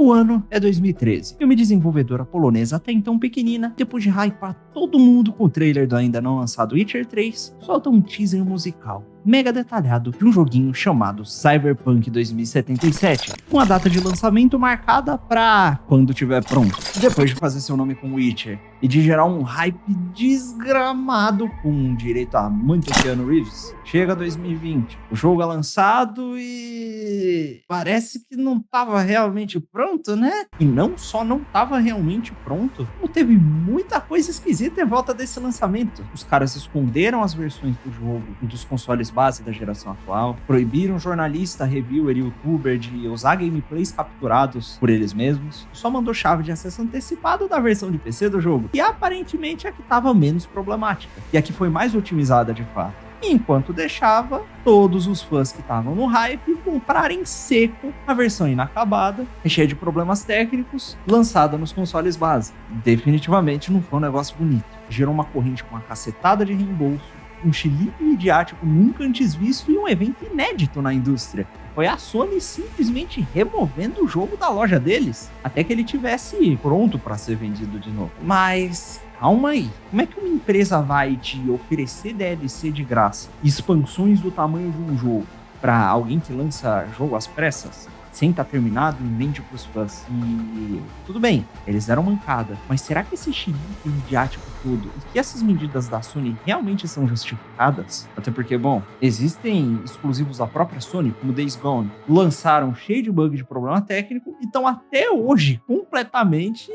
O ano é 2013 e uma desenvolvedora polonesa até então pequenina, depois de hypar todo mundo com o trailer do ainda não lançado Witcher 3, solta um teaser musical mega detalhado de um joguinho chamado Cyberpunk 2077, com a data de lançamento marcada pra quando tiver pronto, depois de fazer seu nome com Witcher e de gerar um hype desgramado com direito a muito Keanu Reeves. Chega 2020, o jogo é lançado e parece que não tava realmente pronto, né? E não só não tava realmente pronto, como teve muita coisa esquisita em volta desse lançamento. Os caras esconderam as versões do jogo e dos consoles base da geração atual, proibiram jornalista, reviewer e youtuber de usar gameplays capturados por eles mesmos, só mandou chave de acesso antecipado da versão de PC do jogo, e aparentemente a que estava menos problemática, e a que foi mais otimizada de fato. Enquanto deixava todos os fãs que estavam no hype comprarem seco a versão inacabada, cheia de problemas técnicos, lançada nos consoles base. Definitivamente não foi um negócio bonito. Gerou uma corrente com uma cacetada de reembolso, um chilique midiático nunca antes visto e um evento inédito na indústria. Foi a Sony simplesmente removendo o jogo da loja deles, até que ele tivesse pronto para ser vendido de novo. Mas calma aí, como é que uma empresa vai te oferecer DLC de graça, expansões do tamanho de um jogo, para alguém que lança jogo às pressas, sem estar terminado e vende pros fãs? E tudo bem, eles deram mancada, mas será que esse chilique midiático todo e que essas medidas da Sony realmente são justificadas? Até porque, bom, existem exclusivos da própria Sony, como Days Gone, lançaram cheio de bug de problema técnico e estão até hoje completamente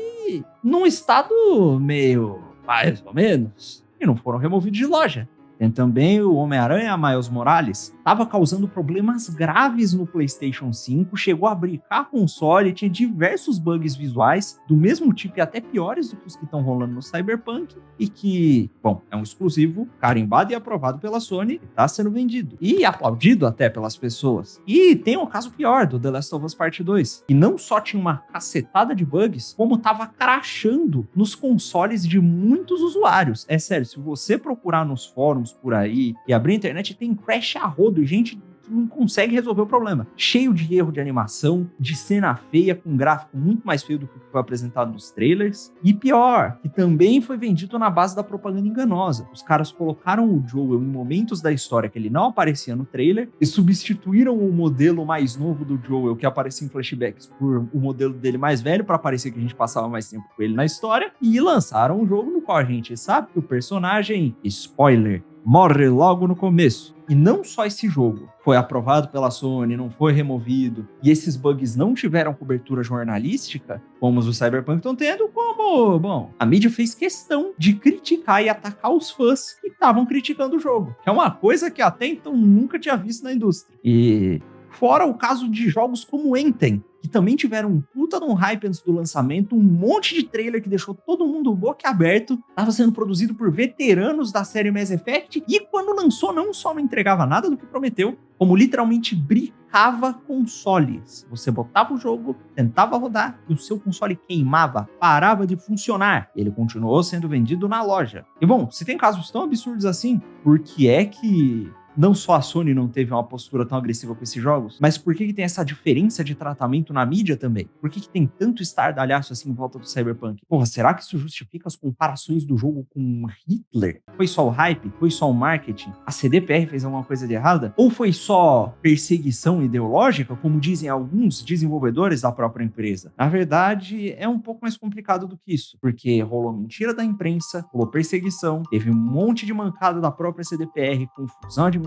num estado meio mais ou menos, e não foram removidos de loja. Tem também o Homem-Aranha Miles Morales, estava causando problemas graves no PlayStation 5, chegou a brincar a console, tinha diversos bugs visuais do mesmo tipo e até piores do que os que estão rolando no Cyberpunk, e que, bom, é um exclusivo carimbado e aprovado pela Sony, que está sendo vendido e aplaudido até pelas pessoas. E tem um caso pior do The Last of Us Part 2, que não só tinha uma cacetada de bugs, como estava crashando nos consoles de muitos usuários. É sério, se você procurar nos fóruns por aí e abrir a internet, tem crash a rodo e gente que não consegue resolver o problema. Cheio de erro de animação, de cena feia, com gráfico muito mais feio do que foi apresentado nos trailers. E pior, que também foi vendido na base da propaganda enganosa. Os caras colocaram o Joel em momentos da história que ele não aparecia no trailer e substituíram o modelo mais novo do Joel, que aparecia em flashbacks, por o modelo dele mais velho, para parecer que a gente passava mais tempo com ele na história, e lançaram um jogo no qual a gente sabe que o personagem, spoiler, morre logo no começo. E não só esse jogo foi aprovado pela Sony, não foi removido, e esses bugs não tiveram cobertura jornalística, como os do Cyberpunk estão tendo, como, bom, a mídia fez questão de criticar e atacar os fãs que estavam criticando o jogo, que é uma coisa que até então nunca tinha visto na indústria. E fora o caso de jogos como Anthem, que também tiveram um puta de um hype antes do lançamento, um monte de trailer que deixou todo mundo boquiaberto, estava sendo produzido por veteranos da série Mass Effect, e quando lançou não só não entregava nada do que prometeu, como literalmente brincava consoles. Você botava o jogo, tentava rodar, e o seu console queimava, parava de funcionar. Ele continuou sendo vendido na loja. E bom, se tem casos tão absurdos assim, por que é que não só a Sony não teve uma postura tão agressiva com esses jogos, mas por que tem essa diferença de tratamento na mídia também? Por que tem tanto estardalhaço assim em volta do Cyberpunk? Porra, será que isso justifica as comparações do jogo com Hitler? Foi só o hype? Foi só o marketing? A CDPR fez alguma coisa de errada? Ou foi só perseguição ideológica, como dizem alguns desenvolvedores da própria empresa? Na verdade, é um pouco mais complicado do que isso, porque rolou mentira da imprensa, rolou perseguição, teve um monte de mancada da própria CDPR, confusão administrativa,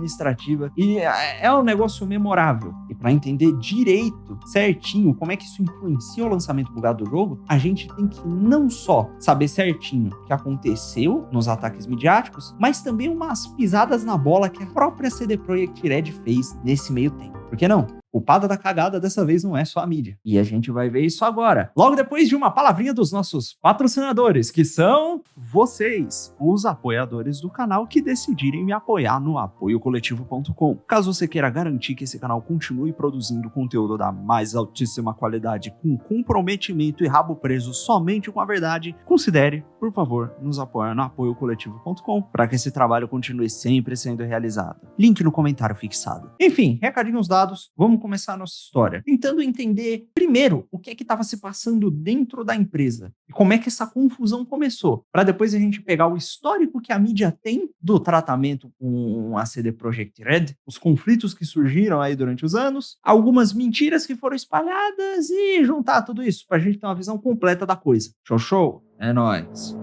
e é um negócio memorável. E para entender direito, certinho, como é que isso influencia o lançamento bugado do jogo, a gente tem que não só saber certinho o que aconteceu nos ataques midiáticos, mas também umas pisadas na bola que a própria CD Projekt Red fez nesse meio tempo. Por que não? Culpada da cagada dessa vez não é só a mídia. E a gente vai ver isso agora, logo depois de uma palavrinha dos nossos patrocinadores, que são vocês, os apoiadores do canal que decidirem me apoiar no apoiocoletivo.com. Caso você queira garantir que esse canal continue produzindo conteúdo da mais altíssima qualidade, com comprometimento e rabo preso somente com a verdade, considere, por favor, nos apoiar no apoiocoletivo.com para que esse trabalho continue sempre sendo realizado. Link no comentário fixado. Enfim, recadinhos dados, vamos começar a nossa história, tentando entender, primeiro, o que é que estava se passando dentro da empresa e como é que essa confusão começou, para depois a gente pegar o histórico que a mídia tem do tratamento com a CD Projekt Red, os conflitos que surgiram aí durante os anos, algumas mentiras que foram espalhadas e juntar tudo isso para a gente ter uma visão completa da coisa. Show, show? É nóis!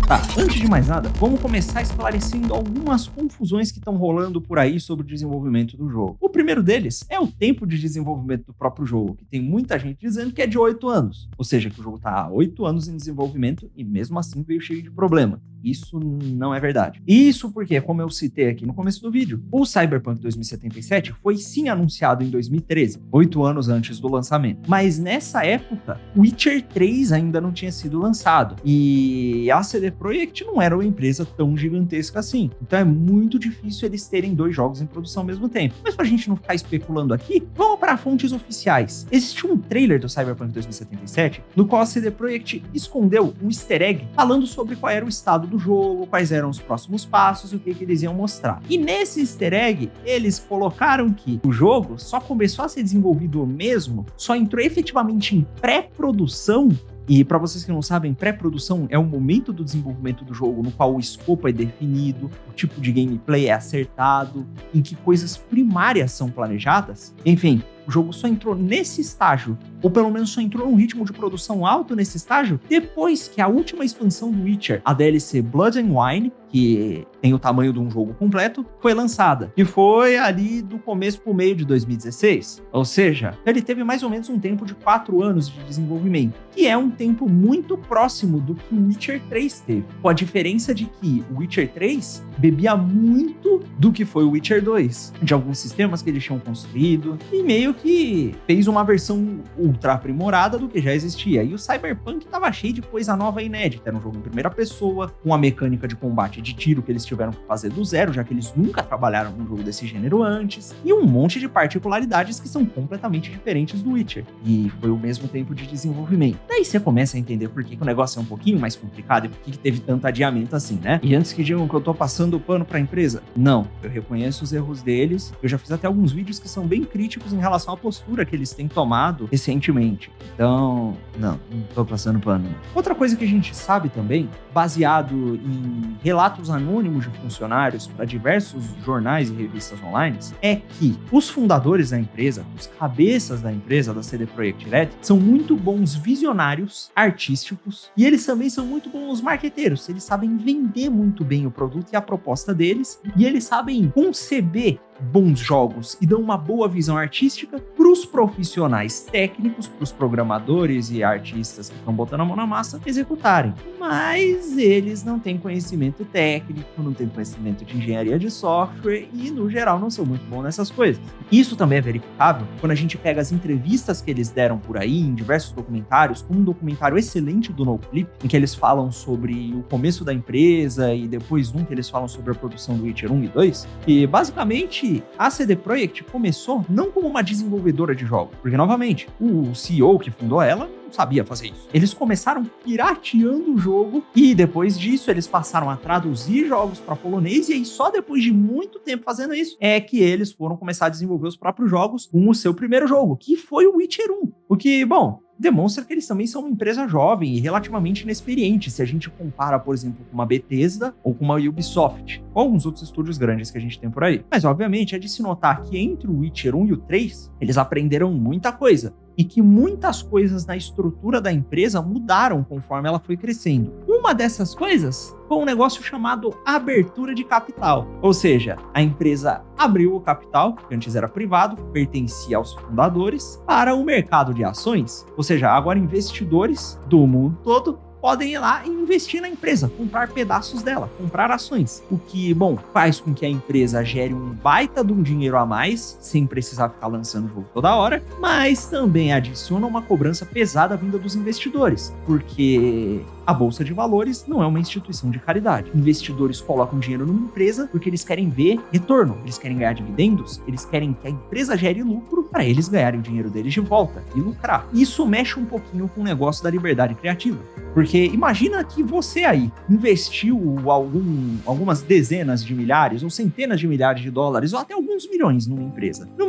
Tá, antes de mais nada, vamos começar esclarecendo algumas confusões que estão rolando por aí sobre o desenvolvimento do jogo. O primeiro deles é o tempo de desenvolvimento do próprio jogo, que tem muita gente dizendo que é de 8 anos. Ou seja, que o jogo está há 8 anos em desenvolvimento e mesmo assim veio cheio de problema. Isso não é verdade. Isso porque, como eu citei aqui no começo do vídeo, o Cyberpunk 2077 foi sim anunciado em 2013, 8 anos antes do lançamento. Mas nessa época, Witcher 3 ainda não tinha sido lançado. E a CD Projekt não era uma empresa tão gigantesca assim. Então é muito difícil eles terem 2 jogos em produção ao mesmo tempo. Mas pra gente não ficar especulando aqui, vamos para fontes oficiais. Existe um trailer do Cyberpunk 2077, no qual a CD Projekt escondeu um easter egg falando sobre qual era o estado do jogo, quais eram os próximos passos e o que eles iam mostrar. E nesse easter egg, eles colocaram que o jogo só começou a ser desenvolvido mesmo, só entrou efetivamente em pré-produção. E para vocês que não sabem, pré-produção é o momento do desenvolvimento do jogo no qual o escopo é definido, o tipo de gameplay é acertado, em que coisas primárias são planejadas. Enfim, o jogo só entrou nesse estágio, ou pelo menos só entrou num ritmo de produção alto nesse estágio, depois que a última expansão do Witcher, a DLC Blood and Wine, que tem o tamanho de um jogo completo, foi lançada. E foi ali do começo pro meio de 2016. Ou seja, ele teve mais ou menos um tempo de 4 anos de desenvolvimento, que é um tempo muito próximo do que o Witcher 3 teve. Com a diferença de que o Witcher 3 bebia muito do que foi o Witcher 2, de alguns sistemas que eles tinham construído, e meio que fez uma versão ultra aprimorada do que já existia. E o Cyberpunk tava cheio de coisa nova e inédita. Era um jogo em primeira pessoa, com a mecânica de combate de tiro que eles tiveram que fazer do zero, já que eles nunca trabalharam num jogo desse gênero antes, e um monte de particularidades que são completamente diferentes do Witcher. E foi o mesmo tempo de desenvolvimento. Daí você começa a entender por que o negócio é um pouquinho mais complicado e por que teve tanto adiamento assim, né? E antes que digam que eu tô passando o pano pra empresa, não. Eu reconheço os erros deles. Eu já fiz até alguns vídeos que são bem críticos em relação à postura que eles têm tomado recentemente. Então, não tô passando pano. Outra coisa que a gente sabe também, baseado em relatos anônimos de funcionários para diversos jornais e revistas online, é que os fundadores da empresa, os cabeças da empresa, da CD Projekt Red, são muito bons visionários, artísticos, e eles também são muito bons marqueteiros. Eles sabem vender muito bem o produto e a proposta deles, e eles sabem conceber bons jogos e dão uma boa visão artística para os profissionais técnicos, para os programadores e artistas que estão botando a mão na massa executarem. Mas eles não têm conhecimento técnico, não têm conhecimento de engenharia de software e, no geral, não são muito bons nessas coisas. Isso também é verificável quando a gente pega as entrevistas que eles deram por aí em diversos documentários, como um documentário excelente do NoClip, em que eles falam sobre o começo da empresa e depois que eles falam sobre a produção do Witcher 1 e 2, e basicamente a CD Projekt começou não como uma desenvolvedora de jogos, porque, novamente, o CEO que fundou ela não sabia fazer isso. Eles começaram pirateando o jogo e, depois disso, eles passaram a traduzir jogos para polonês, e aí só depois de muito tempo fazendo isso é que eles foram começar a desenvolver os próprios jogos com o seu primeiro jogo, que foi o Witcher 1. O que, bom, demonstra que eles também são uma empresa jovem e relativamente inexperiente, se a gente compara, por exemplo, com uma Bethesda ou com uma Ubisoft, ou alguns outros estúdios grandes que a gente tem por aí. Mas, obviamente, é de se notar que entre o Witcher 1 e o 3, eles aprenderam muita coisa, e que muitas coisas na estrutura da empresa mudaram conforme ela foi crescendo. Uma dessas coisas foi um negócio chamado abertura de capital. Ou seja, a empresa abriu o capital, que antes era privado, pertencia aos fundadores, para o mercado de ações. Ou seja, agora investidores do mundo todo podem ir lá e investir na empresa, comprar pedaços dela, comprar ações. O que, bom, faz com que a empresa gere um baita de um dinheiro a mais, sem precisar ficar lançando o jogo toda hora, mas também adiciona uma cobrança pesada vinda dos investidores, porque A Bolsa de Valores não é uma instituição de caridade. Investidores colocam dinheiro numa empresa porque eles querem ver retorno, eles querem ganhar dividendos, eles querem que a empresa gere lucro para eles ganharem o dinheiro deles de volta e lucrar. Isso mexe um pouquinho com o negócio da liberdade criativa. Porque imagina que você aí investiu algumas dezenas de milhares ou centenas de milhares de dólares ou até alguns milhões numa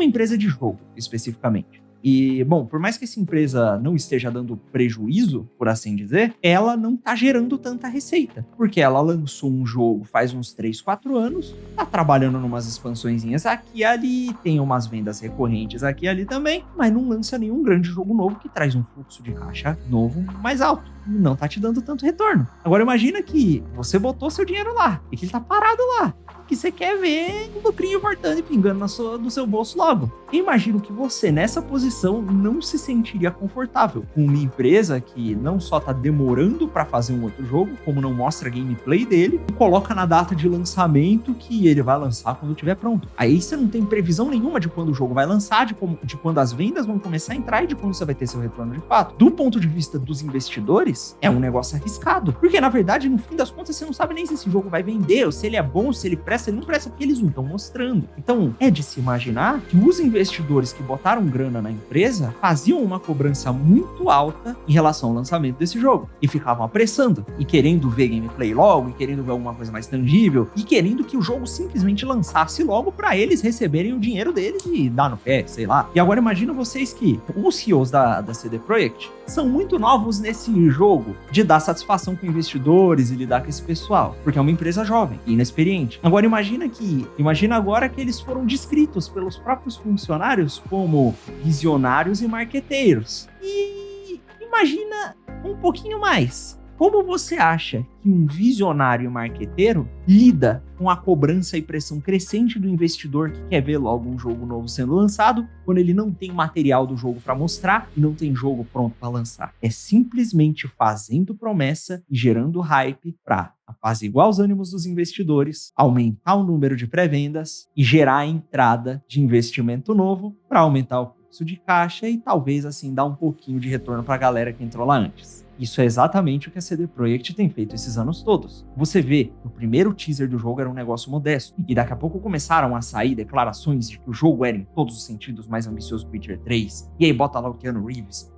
empresa de jogo especificamente. E, bom, por mais que essa empresa não esteja dando prejuízo, por assim dizer, ela não tá gerando tanta receita. Porque ela lançou um jogo faz uns 3, 4 anos, tá trabalhando numas expansõezinhas aqui e ali, tem umas vendas recorrentes aqui e ali também, mas não lança nenhum grande jogo novo que traz um fluxo de caixa novo mais alto. Não tá te dando tanto retorno. Agora imagina que você botou seu dinheiro lá e que ele tá parado lá. Que você quer ver um lucrinho voltando e pingando no seu bolso logo. Eu imagino que você, nessa posição, não se sentiria confortável com uma empresa que não só tá demorando para fazer um outro jogo, como não mostra a gameplay dele, e coloca na data de lançamento que ele vai lançar quando estiver pronto. Aí você não tem previsão nenhuma de quando o jogo vai lançar, de quando as vendas vão começar a entrar e de quando você vai ter seu retorno de fato. Do ponto de vista dos investidores, é um negócio arriscado. Porque, na verdade, no fim das contas, você não sabe nem se esse jogo vai vender, ou se ele é bom, se ele presta, ele não presta, porque eles não estão mostrando. Então, é de se imaginar que os investidores que botaram grana na empresa faziam uma cobrança muito alta em relação ao lançamento desse jogo. E ficavam apressando, e querendo ver gameplay logo, e querendo ver alguma coisa mais tangível, e querendo que o jogo simplesmente lançasse logo para eles receberem o dinheiro deles e dar no pé, sei lá. E agora imagina vocês que os CEOs da CD Projekt são muito novos nesse jogo de dar satisfação com investidores e lidar com esse pessoal, porque é uma empresa jovem e inexperiente. Agora imagina agora que eles foram descritos pelos próprios funcionários como visionários e marqueteiros. E imagina um pouquinho mais. Como você acha que um visionário e marqueteiro lida com a cobrança e pressão crescente do investidor que quer ver logo um jogo novo sendo lançado, quando ele não tem material do jogo para mostrar e não tem jogo pronto para lançar? É simplesmente fazendo promessa e gerando hype para apaziguar os ânimos dos investidores, aumentar o número de pré-vendas e gerar a entrada de investimento novo para aumentar o fluxo de caixa e talvez assim dar um pouquinho de retorno para a galera que entrou lá antes. Isso é exatamente o que a CD Projekt tem feito esses anos todos. Você vê, o primeiro teaser do jogo era um negócio modesto, e daqui a pouco começaram a sair declarações de que o jogo era, em todos os sentidos, mais ambicioso que o Witcher 3, e aí bota lá o Keanu Reeves,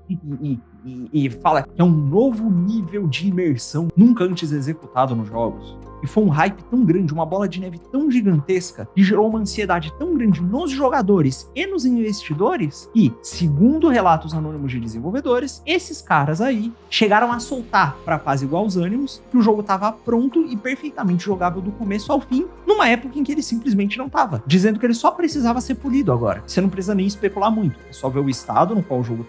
e fala que é um novo nível de imersão nunca antes executado nos jogos. E foi um hype tão grande, uma bola de neve tão gigantesca, que gerou uma ansiedade tão grande nos jogadores e nos investidores, que, segundo relatos anônimos de desenvolvedores, esses caras aí chegaram a soltar para apaziguar os ânimos que o jogo estava pronto e perfeitamente jogável do começo ao fim, numa época em que ele simplesmente não estava, dizendo que ele só precisava ser polido agora. Você não precisa nem especular muito, é só ver o estado no qual o jogo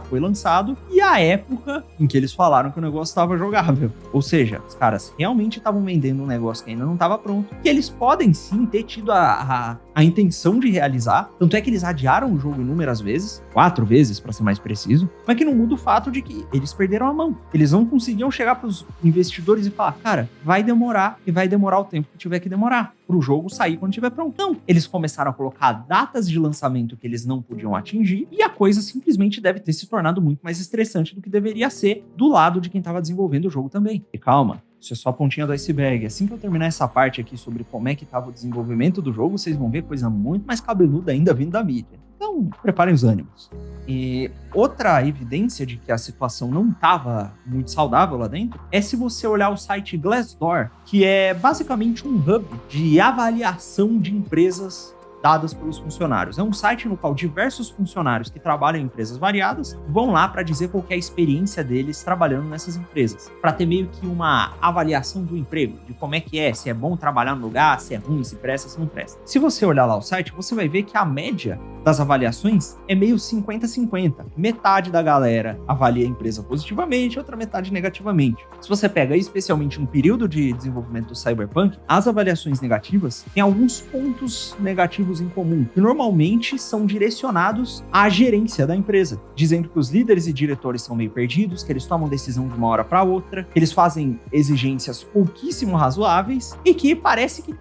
foi lançado e a época em que eles falaram que o negócio estava jogável. Ou seja, os caras realmente estavam vendendo um negócio que ainda não estava pronto, que eles podem sim ter tido a intenção de realizar, tanto é que eles adiaram o jogo inúmeras vezes, 4 vezes para ser mais preciso, mas que não muda o fato de que eles perderam a mão. Eles não conseguiam chegar para os investidores e falar, cara, vai demorar e vai demorar o tempo que tiver que demorar para o jogo sair quando estiver pronto. Não, eles começaram a colocar datas de lançamento que eles não podiam atingir e a coisa simplesmente deve ter se tornado muito mais estressante do que deveria ser do lado de quem estava desenvolvendo o jogo também. E calma, isso é só a pontinha do iceberg. Assim que eu terminar essa parte aqui sobre como é que estava o desenvolvimento do jogo, vocês vão ver coisa muito mais cabeluda ainda vindo da mídia. Então, preparem os ânimos. E outra evidência de que a situação não estava muito saudável lá dentro é se você olhar o site Glassdoor, que é basicamente um hub de avaliação de empresas dadas pelos funcionários. É um site no qual diversos funcionários que trabalham em empresas variadas vão lá para dizer qual que é a experiência deles trabalhando nessas empresas, para ter meio que uma avaliação do emprego, de como é que é, se é bom trabalhar no lugar, se é ruim, se presta, se não presta. Se você olhar lá o site, você vai ver que a média das avaliações é meio 50-50. Metade da galera avalia a empresa positivamente, outra metade negativamente. Se você pega especialmente um período de desenvolvimento do Cyberpunk, as avaliações negativas têm alguns pontos negativos em comum, que normalmente são direcionados à gerência da empresa, dizendo que os líderes e diretores são meio perdidos, que eles tomam decisão de uma hora para outra, que eles fazem exigências pouquíssimo razoáveis e que parece que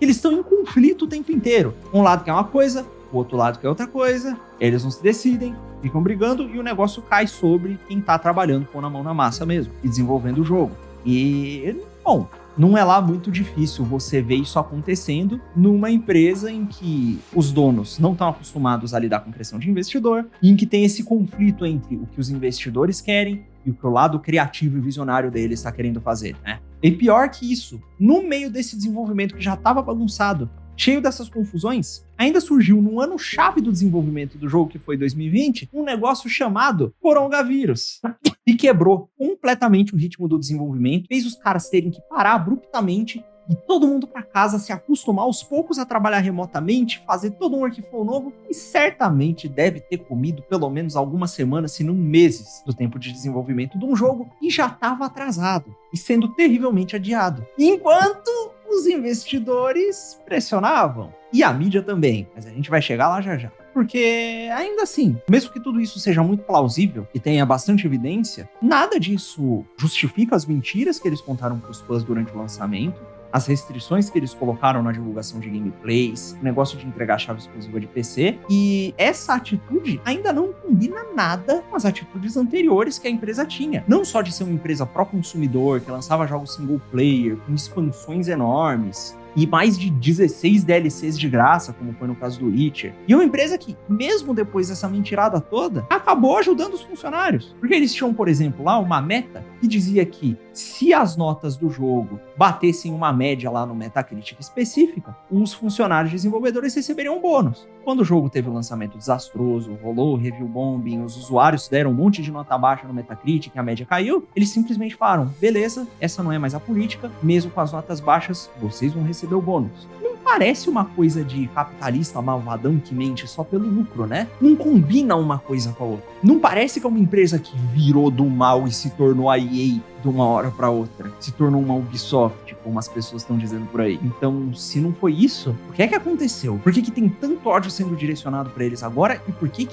eles estão em conflito o tempo inteiro. Um lado quer uma coisa, o outro lado quer outra coisa, eles não se decidem, ficam brigando e o negócio cai sobre quem tá trabalhando com a mão na massa mesmo e desenvolvendo o jogo. E, bom, não é lá muito difícil você ver isso acontecendo numa empresa em que os donos não estão acostumados a lidar com pressão de investidor e em que tem esse conflito entre o que os investidores querem e o que o lado criativo e visionário deles está querendo fazer, né? E pior que isso, no meio desse desenvolvimento que já estava bagunçado, cheio dessas confusões, ainda surgiu no ano-chave do desenvolvimento do jogo, que foi 2020, um negócio chamado coronavírus. E quebrou completamente o ritmo do desenvolvimento, fez os caras terem que parar abruptamente e todo mundo para casa se acostumar aos poucos a trabalhar remotamente, fazer todo um workflow novo e certamente deve ter comido pelo menos algumas semanas, se não meses, do tempo de desenvolvimento de um jogo que já estava atrasado e sendo terrivelmente adiado. Enquanto os investidores pressionavam. E a mídia também, mas a gente vai chegar lá já já. Porque, ainda assim, mesmo que tudo isso seja muito plausível e tenha bastante evidência, nada disso justifica as mentiras que eles contaram para os fãs durante o lançamento, as restrições que eles colocaram na divulgação de gameplays, o negócio de entregar a chave exclusiva de PC, e essa atitude ainda não combina nada com as atitudes anteriores que a empresa tinha. Não só de ser uma empresa pró-consumidor, que lançava jogos single player, com expansões enormes, e mais de 16 DLCs de graça, como foi no caso do Witcher. E uma empresa que, mesmo depois dessa mentirada toda, acabou ajudando os funcionários. Porque eles tinham, por exemplo, lá uma meta que dizia que se as notas do jogo batessem uma média lá no Metacritic específica, os funcionários desenvolvedores receberiam um bônus. Quando o jogo teve um lançamento desastroso, rolou review bombing, os usuários deram um monte de nota baixa no Metacritic, a média caiu, eles simplesmente falaram, beleza, essa não é mais a política, mesmo com as notas baixas, vocês vão receber o bônus. Não parece uma coisa de capitalista malvadão que mente só pelo lucro, né? Não combina uma coisa com a outra. Não parece que é uma empresa que virou do mal e se tornou a EA de uma hora para outra. Se tornou uma Ubisoft, como as pessoas estão dizendo por aí. Então, se não foi isso, o que é que aconteceu? Por que tem tanto ódio sendo direcionado para eles agora e por que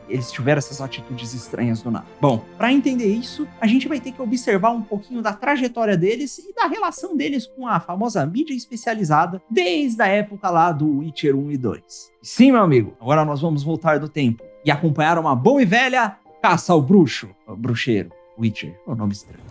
eles tiveram essas atitudes estranhas do nada? Bom, para entender isso, a gente vai ter que observar um pouquinho da trajetória deles e da relação deles com a famosa mídia especializada desde a época lá do Witcher 1 e 2. Sim, meu amigo, agora nós vamos voltar do tempo e acompanhar uma boa e velha caça ao bruxo, bruxeiro. Witcher, é um nome estranho.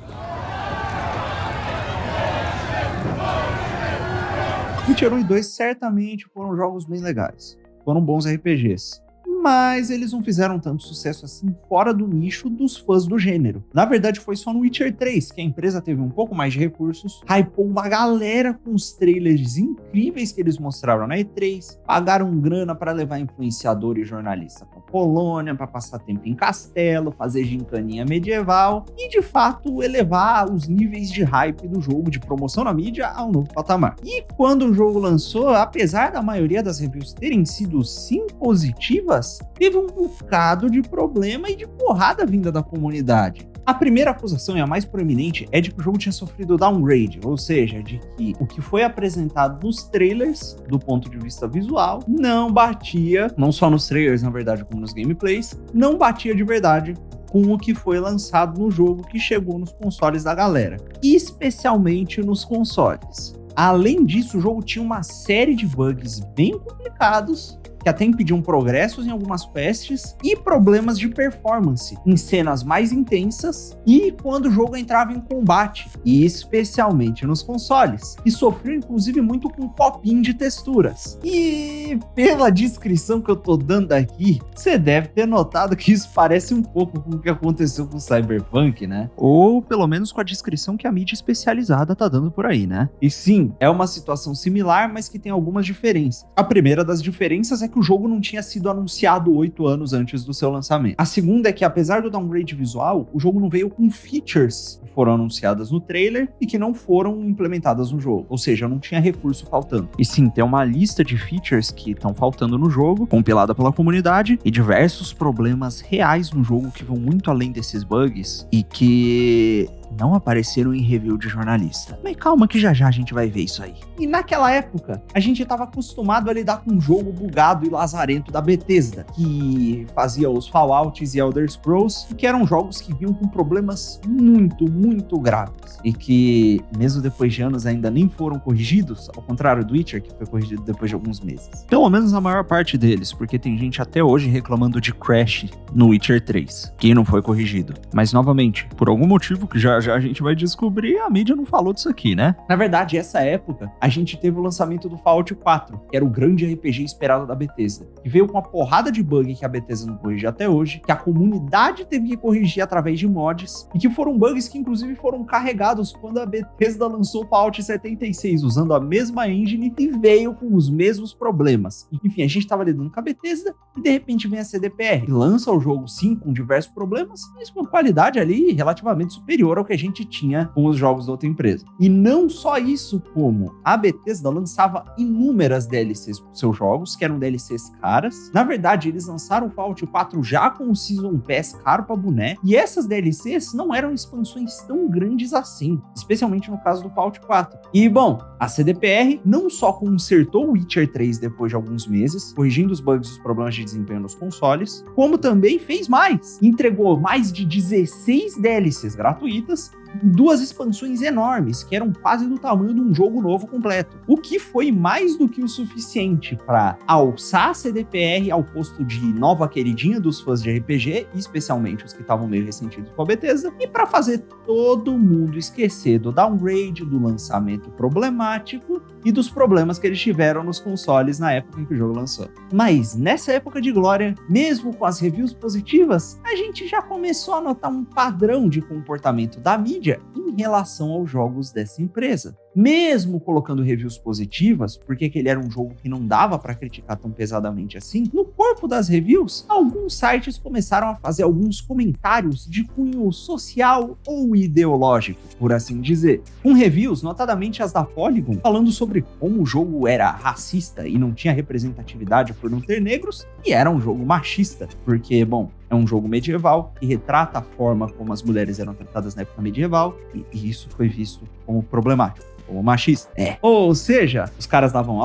Witcher 1 e 2 certamente foram jogos bem legais, foram bons RPGs, mas eles não fizeram tanto sucesso assim fora do nicho dos fãs do gênero. Na verdade, foi só no Witcher 3 que a empresa teve um pouco mais de recursos, hypou uma galera com os trailers incríveis que eles mostraram na E3, pagaram grana para levar influenciador e jornalista pra Polônia, para passar tempo em castelo, fazer gincaninha medieval e, de fato, elevar os níveis de hype do jogo, de promoção na mídia, a um novo patamar. E quando o jogo lançou, apesar da maioria das reviews terem sido sim positivas, teve um bocado de problema e de porrada vinda da comunidade. A primeira acusação e a mais proeminente é de que o jogo tinha sofrido downgrade, ou seja, de que o que foi apresentado nos trailers, do ponto de vista visual, não batia, não só nos trailers, na verdade, como nos gameplays, não batia de verdade com o que foi lançado no jogo que chegou nos consoles da galera, especialmente nos consoles. Além disso, o jogo tinha uma série de bugs bem complicados, que até impediam progressos em algumas quests e problemas de performance em cenas mais intensas e quando o jogo entrava em combate, e especialmente nos consoles, e sofreu inclusive muito com pop-in de texturas. E pela descrição que eu tô dando aqui, você deve ter notado que isso parece um pouco com o que aconteceu com o Cyberpunk, né? Ou pelo menos com a descrição que a mídia especializada tá dando por aí, né? E sim, é uma situação similar, mas que tem algumas diferenças. A primeira das diferenças é que o jogo não tinha sido anunciado 8 anos antes do seu lançamento. A segunda é que, apesar do downgrade visual, o jogo não veio com features que foram anunciadas no trailer e que não foram implementadas no jogo. Ou seja, não tinha recurso faltando. E sim, tem uma lista de features que estão faltando no jogo, compilada pela comunidade, e diversos problemas reais no jogo que vão muito além desses bugs e que não apareceram em review de jornalista. Mas calma que já já a gente vai ver isso aí. E naquela época, a gente estava acostumado a lidar com um jogo bugado e lazarento da Bethesda, que fazia os Fallouts e Elder Scrolls, que eram jogos que vinham com problemas muito graves. E que, mesmo depois de anos, ainda nem foram corrigidos, ao contrário do Witcher, que foi corrigido depois de alguns meses. Pelo menos a maior parte deles, porque tem gente até hoje reclamando de crash no Witcher 3, que não foi corrigido. Mas, novamente, por algum motivo que já a gente vai descobrir, a mídia não falou disso aqui, né? Na verdade, essa época, a gente teve o lançamento do Fallout 4, que era o grande RPG esperado da Bethesda, que veio com uma porrada de bug que a Bethesda não corrige até hoje, que a comunidade teve que corrigir através de mods, e que foram bugs que, inclusive, foram carregados quando a Bethesda lançou o Fallout 76, usando a mesma engine, e veio com os mesmos problemas. Enfim, a gente estava lidando com a Bethesda, e de repente vem a CDPR, que lança o jogo, sim, com diversos problemas, mas com qualidade ali relativamente superior ao que a gente tinha com os jogos da outra empresa. E não só isso, como a Bethesda lançava inúmeras DLCs para seus jogos, que eram DLCs caras. Na verdade, eles lançaram o Fallout 4 já com o Season Pass caro pra boné, e essas DLCs não eram expansões tão grandes assim, especialmente no caso do Fallout 4. E, bom, a CDPR não só consertou o Witcher 3 depois de alguns meses, corrigindo os bugs e os problemas de desempenho nos consoles, como também fez mais. Entregou mais de 16 DLCs gratuitas, duas expansões enormes, que eram quase do tamanho de um jogo novo completo. O que foi mais do que o suficiente para alçar a CDPR ao posto de nova queridinha dos fãs de RPG, especialmente os que estavam meio ressentidos com a Bethesda, e para fazer todo mundo esquecer do downgrade, do lançamento problemático e dos problemas que eles tiveram nos consoles na época em que o jogo lançou. Mas nessa época de glória, mesmo com as reviews positivas, a gente já começou a notar um padrão de comportamento da mídia em relação aos jogos dessa empresa. Mesmo colocando reviews positivas, porque aquele era um jogo que não dava para criticar tão pesadamente assim, no corpo das reviews, alguns sites começaram a fazer alguns comentários de cunho social ou ideológico, por assim dizer. Com reviews, notadamente as da Polygon, falando sobre como o jogo era racista e não tinha representatividade por não ter negros, e era um jogo machista, porque, bom, é um jogo medieval que retrata a forma como as mulheres eram tratadas na época medieval, e isso foi visto como problemático, como machista. Ou seja, os caras davam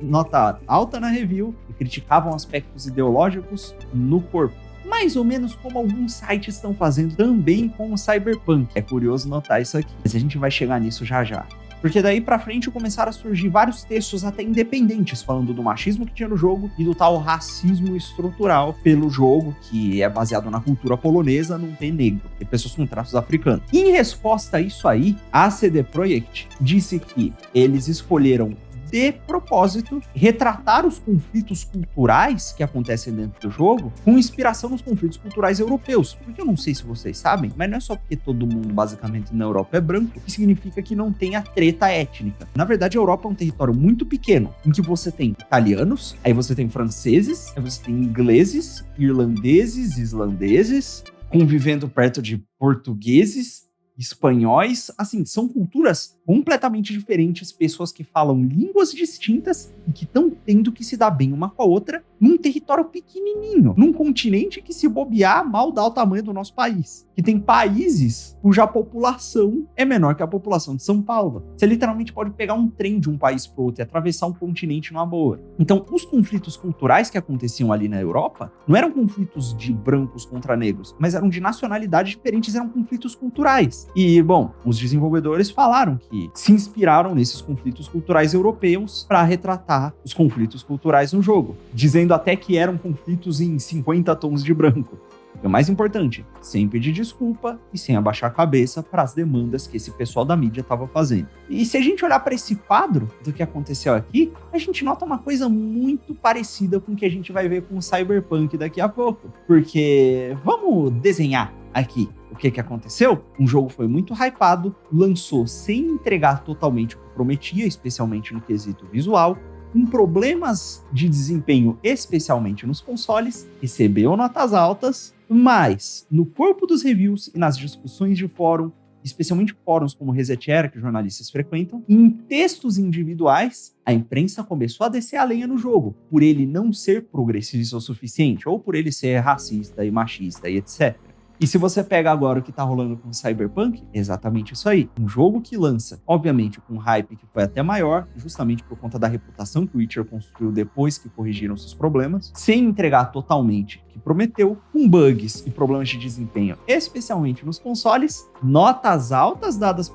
nota alta na review e criticavam aspectos ideológicos no corpo. Mais ou menos como alguns sites estão fazendo também com o Cyberpunk. É curioso notar isso aqui, mas a gente vai chegar nisso já já. Porque daí pra frente começaram a surgir vários textos até independentes falando do machismo que tinha no jogo e do tal racismo estrutural pelo jogo, que é baseado na cultura polonesa, não tem negro, tem pessoas com traços africanos. E em resposta a isso aí, a CD Projekt disse que eles escolheram de propósito retratar os conflitos culturais que acontecem dentro do jogo com inspiração nos conflitos culturais europeus. Porque eu não sei se vocês sabem, mas não é só porque todo mundo basicamente na Europa é branco que significa que não tenha treta étnica. Na verdade, a Europa é um território muito pequeno, em que você tem italianos, aí você tem franceses, aí você tem ingleses, irlandeses, islandeses, convivendo perto de portugueses, espanhóis, assim, são culturas completamente diferentes, pessoas que falam línguas distintas e que estão tendo que se dar bem uma com a outra num território pequenininho, num continente que, se bobear, mal dá o tamanho do nosso país. Que tem países cuja população é menor que a população de São Paulo. Você literalmente pode pegar um trem de um país para outro e atravessar um continente numa boa. Então, os conflitos culturais que aconteciam ali na Europa não eram conflitos de brancos contra negros, mas eram de nacionalidades diferentes, eram conflitos culturais. E, bom, os desenvolvedores falaram que se inspiraram nesses conflitos culturais europeus para retratar os conflitos culturais no jogo, dizendo até que eram conflitos em 50 tons de branco. E o mais importante, sem pedir desculpa e sem abaixar a cabeça para as demandas que esse pessoal da mídia estava fazendo. E se a gente olhar para esse quadro do que aconteceu aqui, a gente nota uma coisa muito parecida com o que a gente vai ver com o Cyberpunk daqui a pouco. Porque vamos desenhar aqui o que aconteceu. Um jogo foi muito hypado, lançou sem entregar totalmente o que prometia, especialmente no quesito visual, com problemas de desempenho, especialmente nos consoles, recebeu notas altas, mas no corpo dos reviews e nas discussões de fórum, especialmente fóruns como Reset Era, que jornalistas frequentam, em textos individuais, a imprensa começou a descer a lenha no jogo, por ele não ser progressista o suficiente, ou por ele ser racista e machista e etc. E se você pega agora o que tá rolando com o Cyberpunk, é exatamente isso aí. Um jogo que lança, obviamente, com um hype que foi até maior, justamente por conta da reputação que o Witcher construiu depois que corrigiram seus problemas, sem entregar totalmente o que prometeu, com bugs e problemas de desempenho, especialmente nos consoles, notas altas dadas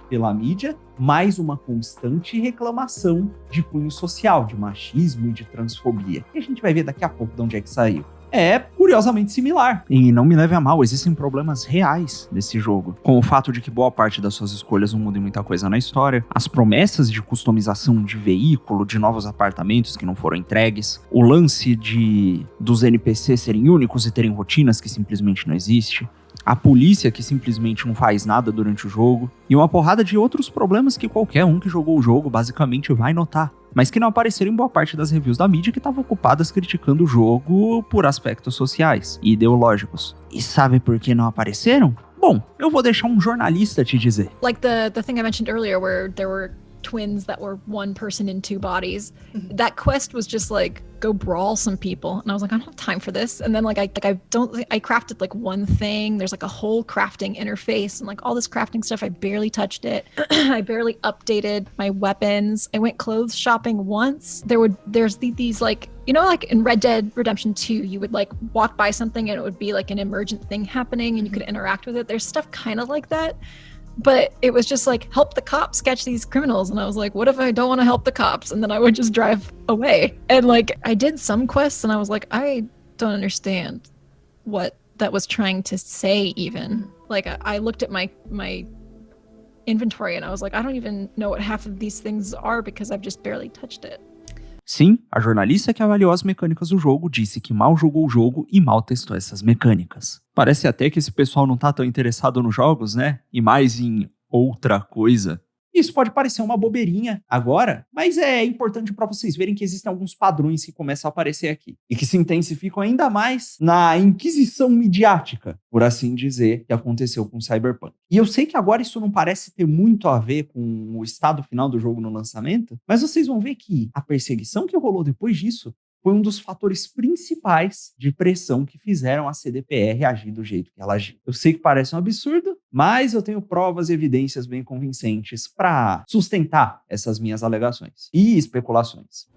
pela mídia, mais uma constante reclamação de cunho social, de machismo e de transfobia. E a gente vai ver daqui a pouco de onde é que saiu. É curiosamente similar. E não me leve a mal, existem problemas reais nesse jogo. Com o fato de que boa parte das suas escolhas não mudem muita coisa na história, as promessas de customização de veículo, de novos apartamentos que não foram entregues, o lance dos NPCs serem únicos e terem rotinas que simplesmente não existe, a polícia que simplesmente não faz nada durante o jogo, e uma porrada de outros problemas que qualquer um que jogou o jogo basicamente vai notar, mas que não apareceram em boa parte das reviews da mídia que estavam ocupadas criticando o jogo por aspectos sociais e ideológicos. E sabe por que não apareceram? Bom, eu vou deixar um jornalista te dizer. Like the thing I mentioned earlier where there were twins that were one person in two bodies. That quest was just like, go brawl some people. And I was like, I don't have time for this. And then I crafted like one thing. There's like a whole crafting interface and like all this crafting stuff. I barely touched it. I barely updated my weapons. I went clothes shopping once. There's these like, you know, like in Red Dead Redemption 2, you would like walk by something and it would be like an emergent thing happening and you could interact with it. There's stuff kind of like that. But it was just like, help the cops catch these criminals. And I was like, what if I don't want to help the cops? And then I would just drive away. And like, I did some quests and I was like, I don't understand what that was trying to say even. Like, I looked at my inventory and I was like, I don't even know what half of these things are because I've just barely touched it. Sim, a jornalista que avaliou as mecânicas do jogo disse que mal jogou o jogo e mal testou essas mecânicas. Parece até que esse pessoal não tá tão interessado nos jogos, né? E mais em outra coisa. Isso pode parecer uma bobeirinha agora, mas é importante para vocês verem que existem alguns padrões que começam a aparecer aqui e que se intensificam ainda mais na inquisição midiática, por assim dizer, que aconteceu com Cyberpunk. E eu sei que agora isso não parece ter muito a ver com o estado final do jogo no lançamento, mas vocês vão ver que a perseguição que rolou depois disso foi um dos fatores principais de pressão que fizeram a CDPR agir do jeito que ela agiu. Eu sei que parece um absurdo, mas eu tenho provas e evidências bem convincentes para sustentar essas minhas alegações e especulações.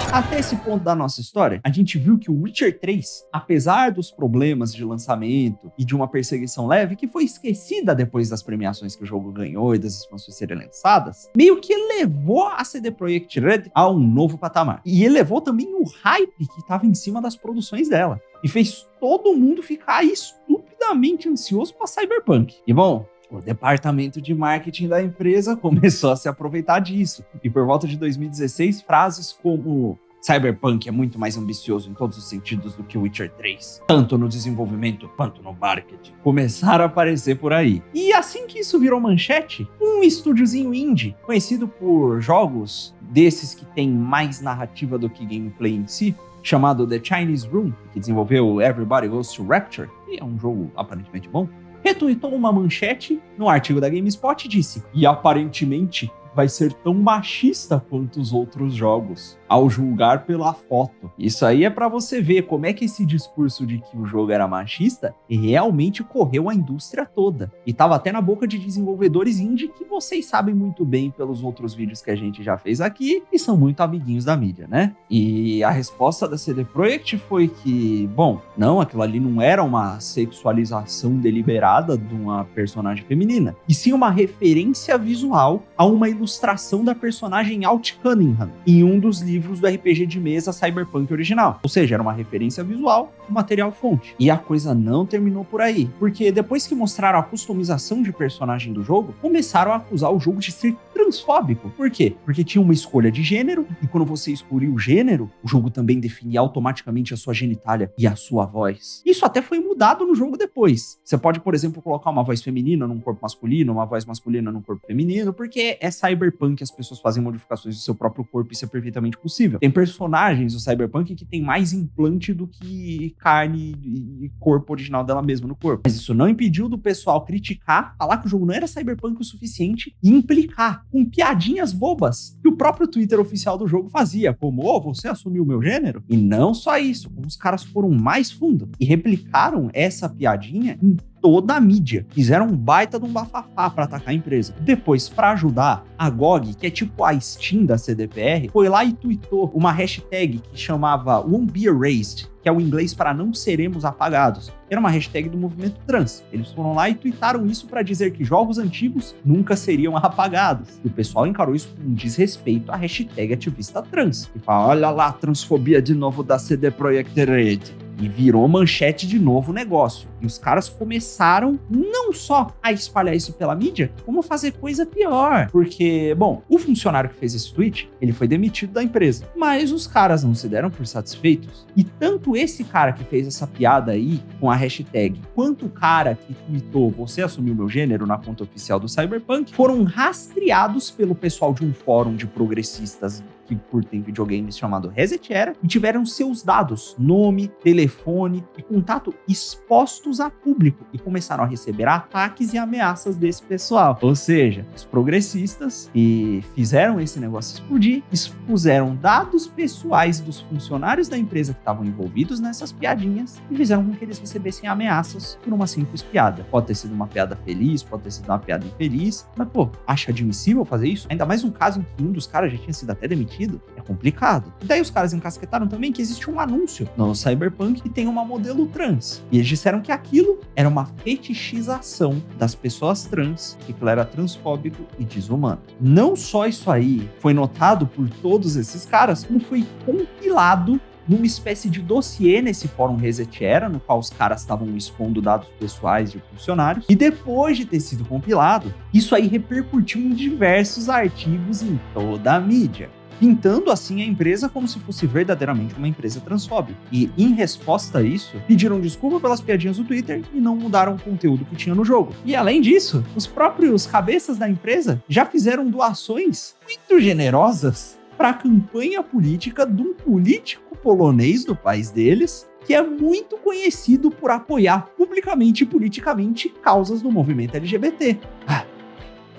Até esse ponto da nossa história, a gente viu que o Witcher 3, apesar dos problemas de lançamento e de uma perseguição leve, que foi esquecida depois das premiações que o jogo ganhou e das expansões serem lançadas, meio que elevou a CD Projekt Red a um novo patamar. E elevou também o hype que estava em cima das produções dela. E fez todo mundo ficar estupidamente ansioso para Cyberpunk. E bom, o departamento de marketing da empresa começou a se aproveitar disso. E por volta de 2016, frases como Cyberpunk é muito mais ambicioso em todos os sentidos do que Witcher 3, tanto no desenvolvimento quanto no marketing, começaram a aparecer por aí. E assim que isso virou manchete, um estúdiozinho indie, conhecido por jogos desses que tem mais narrativa do que gameplay em si, chamado The Chinese Room, que desenvolveu Everybody Goes to Rapture, e é um jogo aparentemente bom, retweetou uma manchete no artigo da GameSpot e disse: e aparentemente vai ser tão machista quanto os outros jogos, ao julgar pela foto. Isso aí é pra você ver como é que esse discurso de que o jogo era machista realmente correu a indústria toda. E tava até na boca de desenvolvedores indie que vocês sabem muito bem pelos outros vídeos que a gente já fez aqui e são muito amiguinhos da mídia, né? E a resposta da CD Projekt foi que, bom, não, aquilo ali não era uma sexualização deliberada de uma personagem feminina, e sim uma referência visual a uma ilustração da personagem Alt Cunningham em um dos livros do RPG de mesa Cyberpunk original. Ou seja, era uma referência visual ao material fonte. E a coisa não terminou por aí, porque depois que mostraram a customização de personagem do jogo, começaram a acusar o jogo de ser transfóbico. Por quê? Porque tinha uma escolha de gênero, e quando você escolhia o gênero, o jogo também definia automaticamente a sua genitália e a sua voz. Isso até foi mudado no jogo depois. Você pode, por exemplo, colocar uma voz feminina num corpo masculino, uma voz masculina num corpo feminino, porque é Cyberpunk, as pessoas fazem modificações do seu próprio corpo, isso é perfeitamente possível. Tem personagens do Cyberpunk que tem mais implante do que carne e corpo original dela mesma no corpo. Mas isso não impediu do pessoal criticar, falar que o jogo não era Cyberpunk o suficiente e implicar com piadinhas bobas que o próprio Twitter oficial do jogo fazia, como, você assumiu o meu gênero? E não só isso, como os caras foram mais fundo e replicaram essa piadinha em toda a mídia. Fizeram um baita de um bafafá pra atacar a empresa. Depois, pra ajudar, a GOG, que é tipo a Steam da CDPR, foi lá e tweetou uma hashtag que chamava Won't Be Erased, que é o inglês para não seremos apagados. Era uma hashtag do movimento trans. Eles foram lá e tweetaram isso para dizer que jogos antigos nunca seriam apagados. E o pessoal encarou isso com um desrespeito à hashtag ativista trans. E fala, olha lá a transfobia de novo da CD Projekt Red. E virou manchete de novo o negócio. E os caras começaram não só a espalhar isso pela mídia, como fazer coisa pior. Porque, bom, o funcionário que fez esse tweet, ele foi demitido da empresa. Mas os caras não se deram por satisfeitos. E tanto esse cara que fez essa piada aí com a hashtag, quanto o cara que tweetou "Você assumiu meu gênero" na conta oficial do Cyberpunk, foram rastreados pelo pessoal de um fórum de progressistas que curtem videogames chamado Reset Era, e tiveram seus dados, nome, telefone e contato expostos a público e começaram a receber ataques e ameaças desse pessoal. Ou seja, os progressistas que fizeram esse negócio explodir, expuseram dados pessoais dos funcionários da empresa que estavam envolvidos nessas piadinhas e fizeram com que eles recebessem ameaças por uma simples piada. Pode ter sido uma piada feliz, pode ter sido uma piada infeliz, mas acha admissível fazer isso? Ainda mais um caso em que um dos caras já tinha sido até demitido. É complicado. E daí os caras encasquetaram também que existe um anúncio no Cyberpunk que tem uma modelo trans. E eles disseram que aquilo era uma fetichização das pessoas trans, que aquilo era transfóbico e desumano. Não só isso aí foi notado por todos esses caras, como foi compilado numa espécie de dossiê nesse fórum Reset Era, no qual os caras estavam expondo dados pessoais de funcionários. E depois de ter sido compilado, isso aí repercutiu em diversos artigos em toda a mídia, pintando assim a empresa como se fosse verdadeiramente uma empresa transfóbica. E, em resposta a isso, pediram desculpa pelas piadinhas do Twitter e não mudaram o conteúdo que tinha no jogo. E, além disso, os próprios cabeças da empresa já fizeram doações muito generosas para a campanha política de um político polonês do país deles, que é muito conhecido por apoiar publicamente e politicamente causas do movimento LGBT.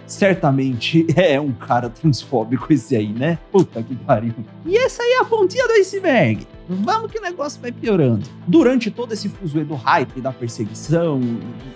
Certamente é um cara transfóbico esse aí, né? Puta que pariu. E essa aí é a pontinha do iceberg. Vamos que o negócio vai piorando. Durante todo esse fuzuê do hype, da perseguição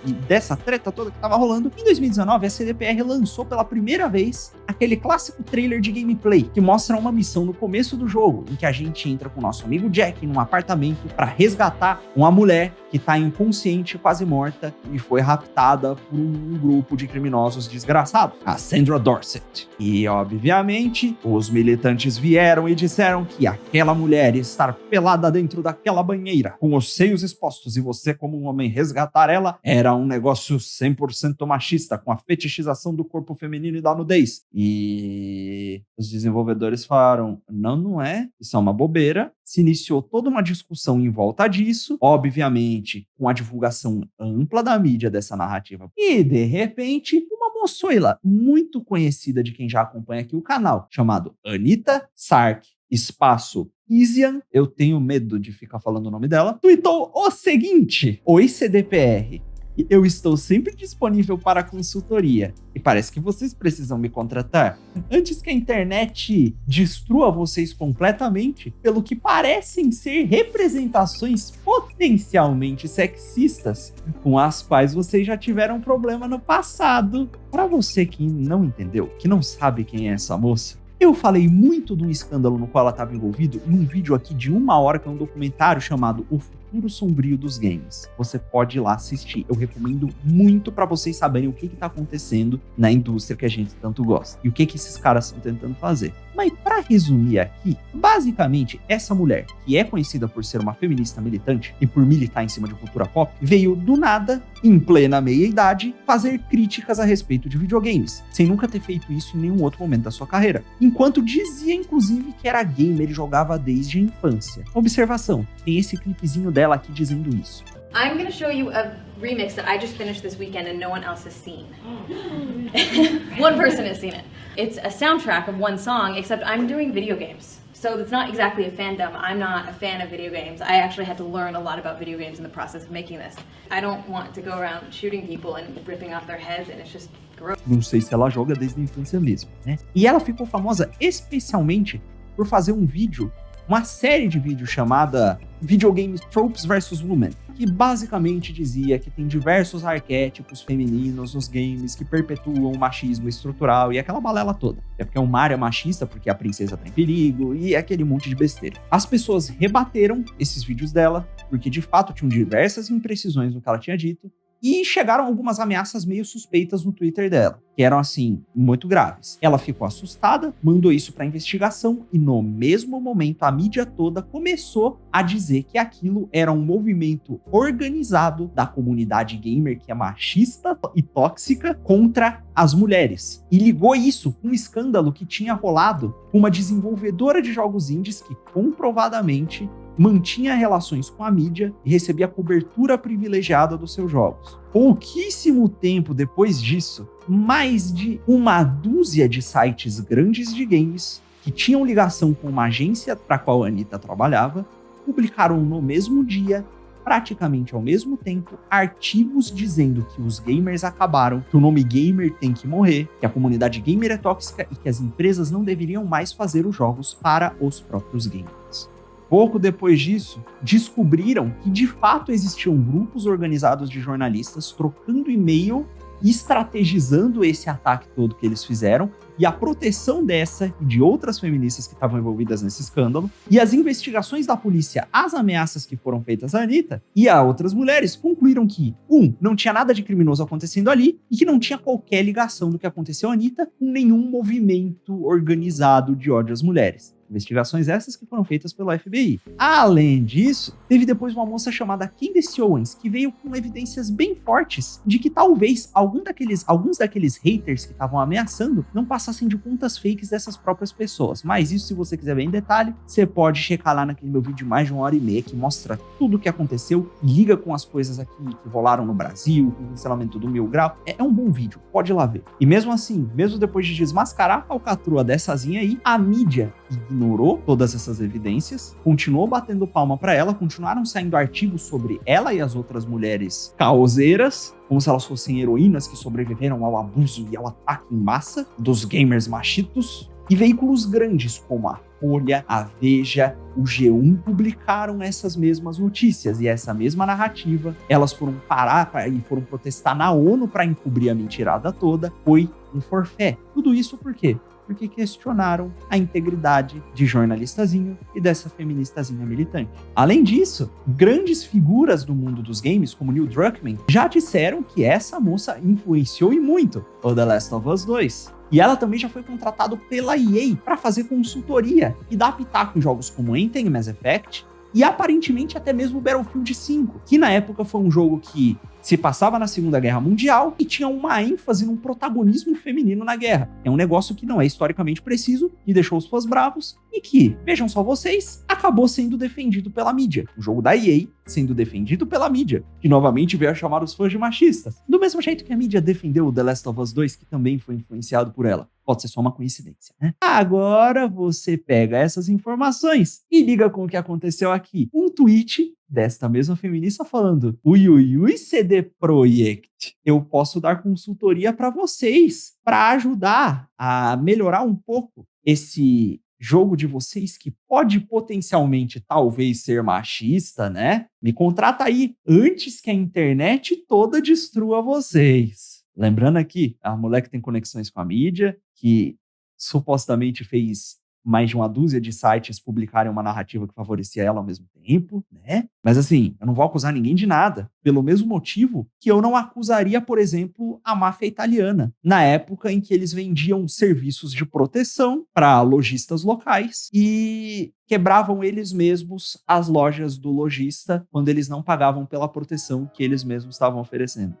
e dessa treta toda que tava rolando, em 2019 a CDPR lançou pela primeira vez aquele clássico trailer de gameplay que mostra uma missão no começo do jogo, em que a gente entra com o nosso amigo Jack num apartamento para resgatar uma mulher que tá inconsciente, quase morta, e foi raptada por um grupo de criminosos desgraçados, a Sandra Dorset. E, obviamente, os militantes vieram e disseram que aquela mulher estar pelada dentro daquela banheira, com os seios expostos, e você, como um homem, resgatar ela, era um negócio 100% machista, com a fetichização do corpo feminino e da nudez. E os desenvolvedores falaram, não é, isso é uma bobeira. Se iniciou toda uma discussão em volta disso, obviamente com a divulgação ampla da mídia dessa narrativa. E, de repente, uma moçoila muito conhecida de quem já acompanha aqui o canal, chamado Anita Sark, espaço Isian, eu tenho medo de ficar falando o nome dela, tweetou o seguinte: Oi, CDPR. Eu estou sempre disponível para consultoria e parece que vocês precisam me contratar. Antes que a internet destrua vocês completamente, pelo que parecem ser representações potencialmente sexistas, com as quais vocês já tiveram problema no passado. Para você que não entendeu, que não sabe quem é essa moça, eu falei muito do escândalo no qual ela estava envolvida em um vídeo aqui de 1 hora, que é um documentário chamado O Futuro Sombrio dos Games. Você pode ir lá assistir. Eu recomendo muito para vocês saberem o que está acontecendo na indústria que a gente tanto gosta e o que esses caras estão tentando fazer. Mas para resumir aqui, basicamente, essa mulher, que é conhecida por ser uma feminista militante e por militar em cima de cultura pop, veio do nada, em plena meia-idade, fazer críticas a respeito de videogames, sem nunca ter feito isso em nenhum outro momento da sua carreira. Enquanto dizia, inclusive, que era gamer e jogava desde a infância. Observação, tem esse clipezinho dela aqui dizendo isso. I'm gonna show you a remix that I just finished this weekend and no one else has seen. One person has seen it. It's a soundtrack of one song, except I'm doing video games. So it's not exactly a fandom. I'm not a fan of video games. I actually had to learn a lot about video games in the process of making this. I don't want to go around shooting people and ripping off their heads, and it's just Não sei se ela joga desde a infância mesmo, né? E ela ficou famosa especialmente por fazer uma série de vídeos chamada Videogame Tropes vs. Women, que basicamente dizia que tem diversos arquétipos femininos nos games que perpetuam o machismo estrutural e aquela balela toda. É porque é uma área machista, porque a princesa tá em perigo e aquele monte de besteira. As pessoas rebateram esses vídeos dela, porque de fato tinham diversas imprecisões no que ela tinha dito, e chegaram algumas ameaças meio suspeitas no Twitter dela, que eram, assim, muito graves. Ela ficou assustada, mandou isso pra investigação e no mesmo momento a mídia toda começou a dizer que aquilo era um movimento organizado da comunidade gamer que é machista e tóxica contra as mulheres. E ligou isso com um escândalo que tinha rolado com uma desenvolvedora de jogos indies que comprovadamente mantinha relações com a mídia e recebia cobertura privilegiada dos seus jogos. Pouquíssimo tempo depois disso, mais de uma dúzia de sites grandes de games que tinham ligação com uma agência para a qual a Anitta trabalhava, publicaram no mesmo dia, praticamente ao mesmo tempo, artigos dizendo que os gamers acabaram, que o nome gamer tem que morrer, que a comunidade gamer é tóxica e que as empresas não deveriam mais fazer os jogos para os próprios gamers. Pouco depois disso, descobriram que de fato existiam grupos organizados de jornalistas trocando e-mail e estrategizando esse ataque todo que eles fizeram e a proteção dessa e de outras feministas que estavam envolvidas nesse escândalo, e as investigações da polícia às ameaças que foram feitas à Anitta e a outras mulheres concluíram que, não tinha nada de criminoso acontecendo ali e que não tinha qualquer ligação do que aconteceu à Anitta com nenhum movimento organizado de ódio às mulheres. Investigações essas que foram feitas pelo FBI. Além disso, teve depois uma moça chamada Candace Owens, que veio com evidências bem fortes de que talvez alguns daqueles haters que estavam ameaçando não passassem de contas fakes dessas próprias pessoas. Mas isso, se você quiser ver em detalhe, você pode checar lá naquele meu vídeo de mais de 1h30, que mostra tudo o que aconteceu e liga com as coisas aqui que rolaram no Brasil, com o cancelamento do Mil Grau. É um bom vídeo, pode ir lá ver. E mesmo assim, mesmo depois de desmascarar a falcatrua dessazinha aí, a mídia ignorou todas essas evidências, continuou batendo palma pra ela, continuaram saindo artigos sobre ela e as outras mulheres caoseiras, como se elas fossem heroínas que sobreviveram ao abuso e ao ataque em massa dos gamers machitos. E veículos grandes como a Folha, a Veja, o G1 publicaram essas mesmas notícias e essa mesma narrativa. Elas foram parar e foram protestar na ONU para encobrir a mentirada toda. Foi um forfé. Tudo isso por quê? Porque questionaram a integridade de jornalistazinho e dessa feministazinha militante. Além disso, grandes figuras do mundo dos games, como Neil Druckmann, já disseram que essa moça influenciou e muito o The Last of Us 2. E ela também já foi contratada pela EA para fazer consultoria e dar pitaco em jogos como Anthem e Mass Effect, e aparentemente até mesmo Battlefield 5, que na época foi um jogo que se passava na Segunda Guerra Mundial e tinha uma ênfase num protagonismo feminino na guerra. É um negócio que não é historicamente preciso e deixou os fãs bravos e que, vejam só vocês, acabou sendo defendido pela mídia. O jogo da EA sendo defendido pela mídia, que novamente veio a chamar os fãs de machistas. Do mesmo jeito que a mídia defendeu o The Last of Us 2, que também foi influenciado por ela. Pode ser só uma coincidência, né? Agora você pega essas informações e liga com o que aconteceu aqui. Um tweet desta mesma feminista falando: ui CD Projekt, eu posso dar consultoria para vocês para ajudar a melhorar um pouco esse jogo de vocês que pode potencialmente talvez ser machista, né? Me contrata aí antes que a internet toda destrua vocês. Lembrando aqui, a mulher que tem conexões com a mídia, que supostamente fez mais de uma dúzia de sites publicarem uma narrativa que favorecia ela ao mesmo tempo, né? Mas assim, eu não vou acusar ninguém de nada, pelo mesmo motivo que eu não acusaria, por exemplo, a máfia italiana, na época em que eles vendiam serviços de proteção para lojistas locais e quebravam eles mesmos as lojas do lojista quando eles não pagavam pela proteção que eles mesmos estavam oferecendo.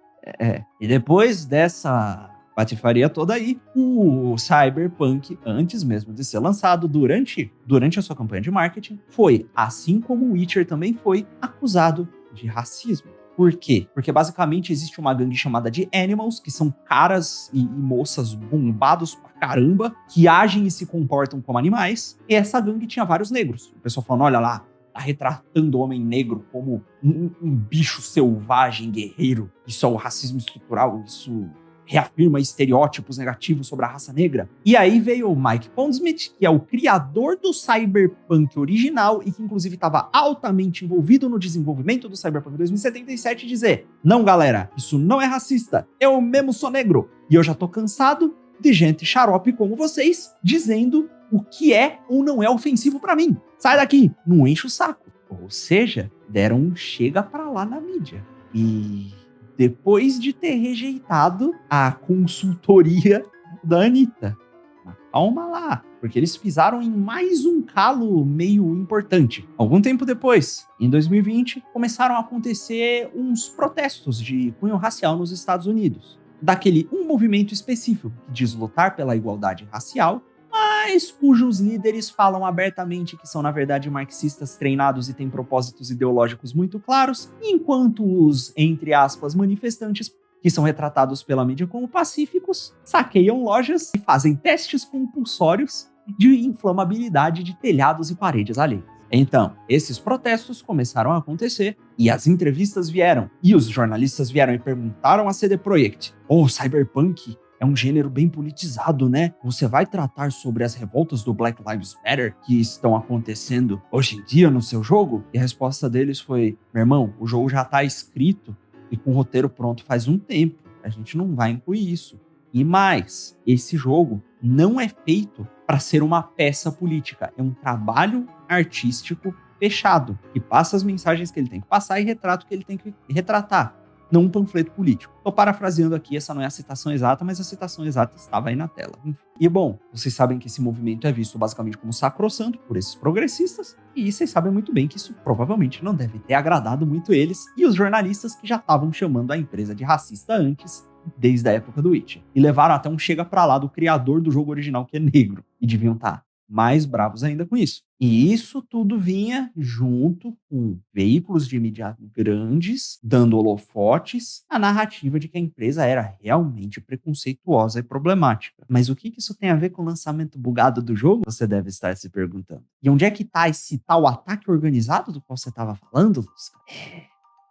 E depois dessa patifaria toda aí, o Cyberpunk, antes mesmo de ser lançado, durante a sua campanha de marketing, foi, assim como o Witcher também foi, acusado de racismo. Por quê? Porque basicamente existe uma gangue chamada de Animals, que são caras e moças bombados pra caramba, que agem e se comportam como animais, e essa gangue tinha vários negros. O pessoal falando, olha lá, tá retratando o homem negro como um bicho selvagem, guerreiro. Isso é o racismo estrutural, isso reafirma estereótipos negativos sobre a raça negra. E aí veio o Mike Pondsmith, que é o criador do Cyberpunk original e que inclusive estava altamente envolvido no desenvolvimento do Cyberpunk 2077, dizer: não, galera, isso não é racista, eu mesmo sou negro. E eu já tô cansado de gente xarope como vocês dizendo o que é ou não é ofensivo pra mim. Sai daqui, não enche o saco. Ou seja, deram um chega pra lá na mídia. E depois de ter rejeitado a consultoria da Anitta. Mas calma lá, porque eles pisaram em mais um calo meio importante. Algum tempo depois, em 2020, começaram a acontecer uns protestos de cunho racial nos Estados Unidos. Daquele um movimento específico que diz lutar pela igualdade racial, mas cujos líderes falam abertamente que são, na verdade, marxistas treinados e têm propósitos ideológicos muito claros, enquanto os, entre aspas, manifestantes, que são retratados pela mídia como pacíficos, saqueiam lojas e fazem testes compulsórios de inflamabilidade de telhados e paredes alheias. Então, esses protestos começaram a acontecer e as entrevistas vieram. E os jornalistas vieram e perguntaram a CD Projekt: "Oh, Cyberpunk é um gênero bem politizado, né? Você vai tratar sobre as revoltas do Black Lives Matter que estão acontecendo hoje em dia no seu jogo?" E a resposta deles foi: "Meu irmão, o jogo já tá escrito e com o roteiro pronto faz um tempo. A gente não vai incluir isso. E mais, esse jogo não é feito para ser uma peça política. É um trabalho artístico fechado, que passa as mensagens que ele tem que passar e retrata o que ele tem que retratar. Não um panfleto político." Tô parafraseando aqui, essa não é a citação exata, mas a citação exata estava aí na tela. E bom, vocês sabem que esse movimento é visto basicamente como sacrossanto por esses progressistas, e vocês sabem muito bem que isso provavelmente não deve ter agradado muito eles e os jornalistas que já estavam chamando a empresa de racista antes, desde a época do Witcher. E levaram até um chega pra lá do criador do jogo original, que é negro, e deviam estar mais bravos ainda com isso. E isso tudo vinha junto com veículos de mídia grandes, dando holofotes à narrativa de que a empresa era realmente preconceituosa e problemática. Mas o que isso tem a ver com o lançamento bugado do jogo? Você deve estar se perguntando. E onde é que tá esse tal ataque organizado do qual você estava falando, Lusca?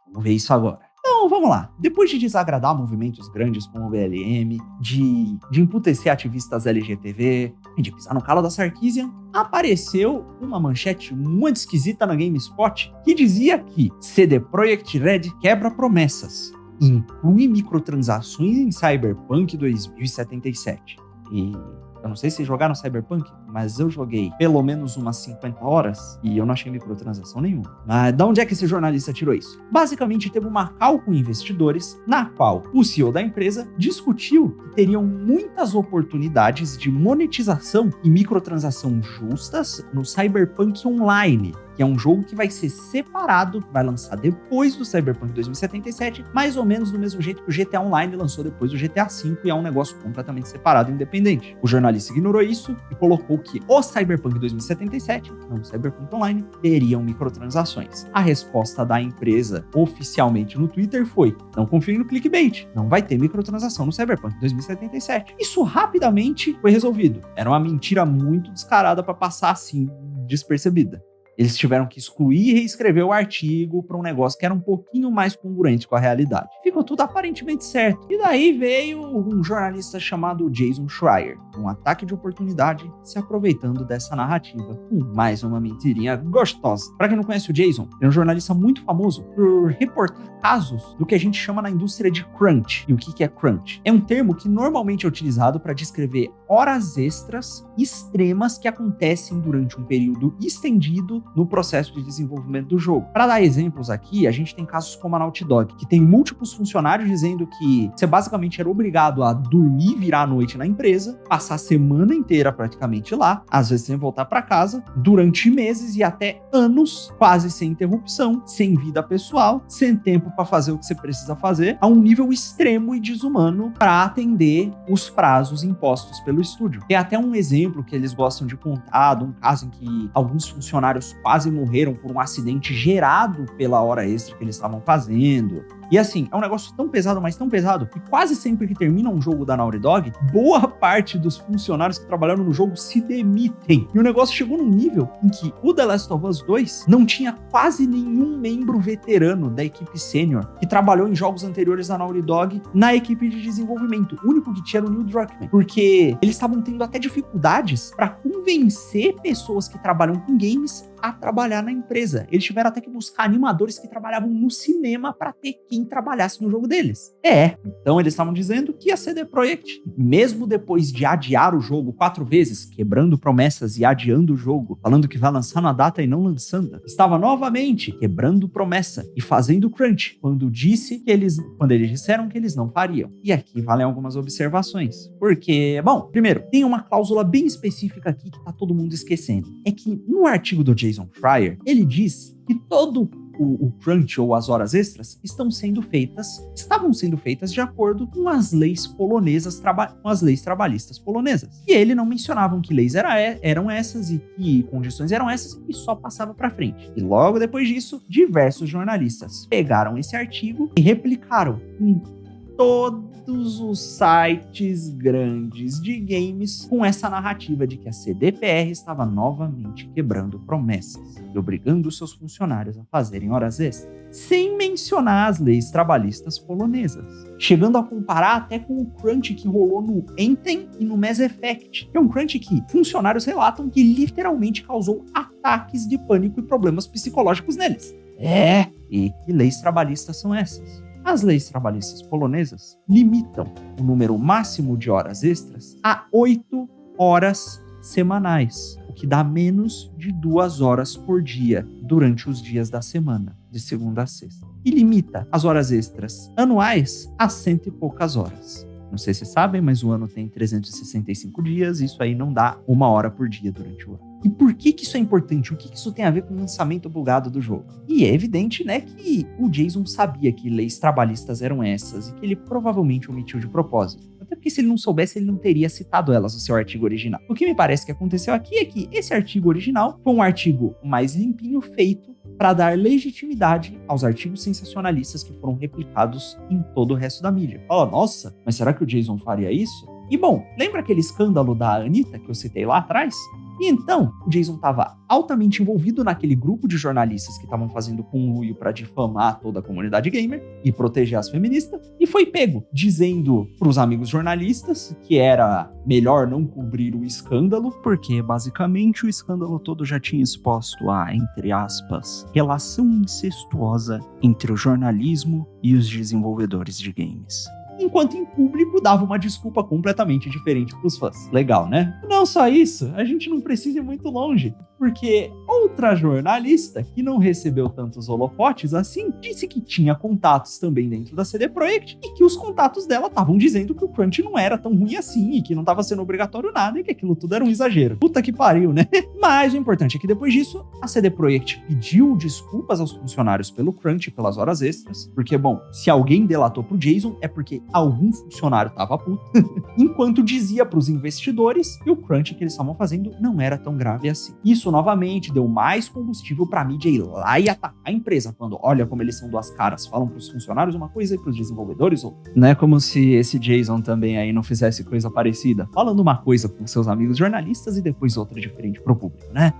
Vamos ver isso agora. Então, vamos lá. Depois de desagradar movimentos grandes como o BLM, de emputecer ativistas LGTB e de pisar no calo da Sarkeesian, apareceu uma manchete muito esquisita na GameSpot que dizia que CD Projekt Red quebra promessas, inclui microtransações em Cyberpunk 2077. E eu não sei se jogaram Cyberpunk, mas eu joguei pelo menos umas 50 horas e eu não achei microtransação nenhuma. Mas de onde é que esse jornalista tirou isso? Basicamente, teve uma call com investidores na qual o CEO da empresa discutiu que teriam muitas oportunidades de monetização e microtransação justas no Cyberpunk Online, que é um jogo que vai ser separado, vai lançar depois do Cyberpunk 2077, mais ou menos do mesmo jeito que o GTA Online lançou depois do GTA V, e é um negócio completamente separado e independente. O jornalista ignorou isso e colocou que o Cyberpunk 2077, não o Cyberpunk Online, teriam microtransações. A resposta da empresa oficialmente no Twitter foi: não confie no clickbait, não vai ter microtransação no Cyberpunk 2077. Isso rapidamente foi resolvido. Era uma mentira muito descarada para passar assim despercebida. Eles tiveram que excluir e reescrever o artigo para um negócio que era um pouquinho mais congruente com a realidade. Ficou tudo aparentemente certo. E daí veio um jornalista chamado Jason Schreier, um ataque de oportunidade, se aproveitando dessa narrativa com mais uma mentirinha gostosa. Para quem não conhece o Jason, ele é um jornalista muito famoso por reportar casos do que a gente chama na indústria de crunch. E o que é crunch? É um termo que normalmente é utilizado para descrever horas extras extremas que acontecem durante um período estendido no processo de desenvolvimento do jogo. Para dar exemplos aqui, a gente tem casos como a Naughty Dog, que tem múltiplos funcionários dizendo que você basicamente era obrigado a dormir e virar à noite na empresa, passar a semana inteira praticamente lá, às vezes sem voltar para casa, durante meses e até anos, quase sem interrupção, sem vida pessoal, sem tempo para fazer o que você precisa fazer, a um nível extremo e desumano para atender os prazos impostos pelo estúdio. Tem até um exemplo que eles gostam de contar, de um caso em que alguns funcionários quase morreram por um acidente gerado pela hora extra que eles estavam fazendo. E assim, é um negócio tão pesado, mas tão pesado, que quase sempre que termina um jogo da Naughty Dog, boa parte dos funcionários que trabalharam no jogo se demitem. E o negócio chegou num nível em que o The Last of Us 2 não tinha quase nenhum membro veterano da equipe sênior que trabalhou em jogos anteriores da Naughty Dog na equipe de desenvolvimento. O único que tinha era o Neil Druckmann, porque eles estavam tendo até dificuldades para convencer pessoas que trabalham com games a trabalhar na empresa. Eles tiveram até que buscar animadores que trabalhavam no cinema para ter quem trabalhasse no jogo deles. Então eles estavam dizendo que ia ser CD Projekt, mesmo depois de adiar o jogo 4 vezes, quebrando promessas e adiando o jogo, falando que vai lançar na data e não lançando, estava novamente quebrando promessa e fazendo crunch quando eles disseram que eles não fariam. E aqui valem algumas observações. Porque, bom, primeiro, tem uma cláusula bem específica aqui que tá todo mundo esquecendo. É que no artigo do Jason Schreier, ele diz que todo o crunch ou as horas extras estavam sendo feitas de acordo com as leis polonesas, com as leis trabalhistas polonesas. E ele não mencionava que leis eram essas e que condições eram essas e só passava pra frente. E logo depois disso, diversos jornalistas pegaram esse artigo e replicaram em todos os sites grandes de games com essa narrativa de que a CDPR estava novamente quebrando promessas e obrigando seus funcionários a fazerem horas extras, sem mencionar as leis trabalhistas polonesas, chegando a comparar até com o crunch que rolou no Anthem e no Mass Effect, que é um crunch que funcionários relatam que literalmente causou ataques de pânico e problemas psicológicos neles. E que leis trabalhistas são essas? As leis trabalhistas polonesas limitam o número máximo de horas extras a 8 horas semanais, o que dá menos de 2 horas por dia durante os dias da semana, de segunda a sexta. E limita as horas extras anuais a 100 e poucas horas. Não sei se vocês sabem, mas o ano tem 365 dias, e isso aí não dá 1 hora por dia durante o ano. E por que isso é importante? O que isso tem a ver com o lançamento bugado do jogo? E é evidente, né, que o Jason sabia que leis trabalhistas eram essas e que ele provavelmente omitiu de propósito. Até porque se ele não soubesse, ele não teria citado elas no seu artigo original. O que me parece que aconteceu aqui é que esse artigo original foi um artigo mais limpinho feito para dar legitimidade aos artigos sensacionalistas que foram replicados em todo o resto da mídia. Fala, nossa, mas será que o Jason faria isso? E bom, lembra aquele escândalo da Anitta que eu citei lá atrás? E então, o Jason estava altamente envolvido naquele grupo de jornalistas que estavam fazendo conluio para difamar toda a comunidade gamer e proteger as feministas, e foi pego dizendo para os amigos jornalistas que era melhor não cobrir o escândalo, porque basicamente o escândalo todo já tinha exposto a, entre aspas, relação incestuosa entre o jornalismo e os desenvolvedores de games. Enquanto em público dava uma desculpa completamente diferente pros fãs. Legal, né? Não só isso, a gente não precisa ir muito longe, porque outra jornalista, que não recebeu tantos holofotes assim, disse que tinha contatos também dentro da CD Projekt e que os contatos dela estavam dizendo que o crunch não era tão ruim assim e que não estava sendo obrigatório nada e que aquilo tudo era um exagero. Puta que pariu, né? Mas o importante é que depois disso, a CD Projekt pediu desculpas aos funcionários pelo crunch e pelas horas extras, porque, bom, se alguém delatou pro Jason é porque algum funcionário tava puto, enquanto dizia pros investidores que o crunch que eles estavam fazendo não era tão grave assim. Isso novamente deu mais combustível pra mídia ir lá e atacar a empresa, quando olha como eles são duas caras, falam pros funcionários uma coisa e pros desenvolvedores outra. Não é como se esse Jason também aí não fizesse coisa parecida, falando uma coisa com seus amigos jornalistas e depois outra diferente pro público, né?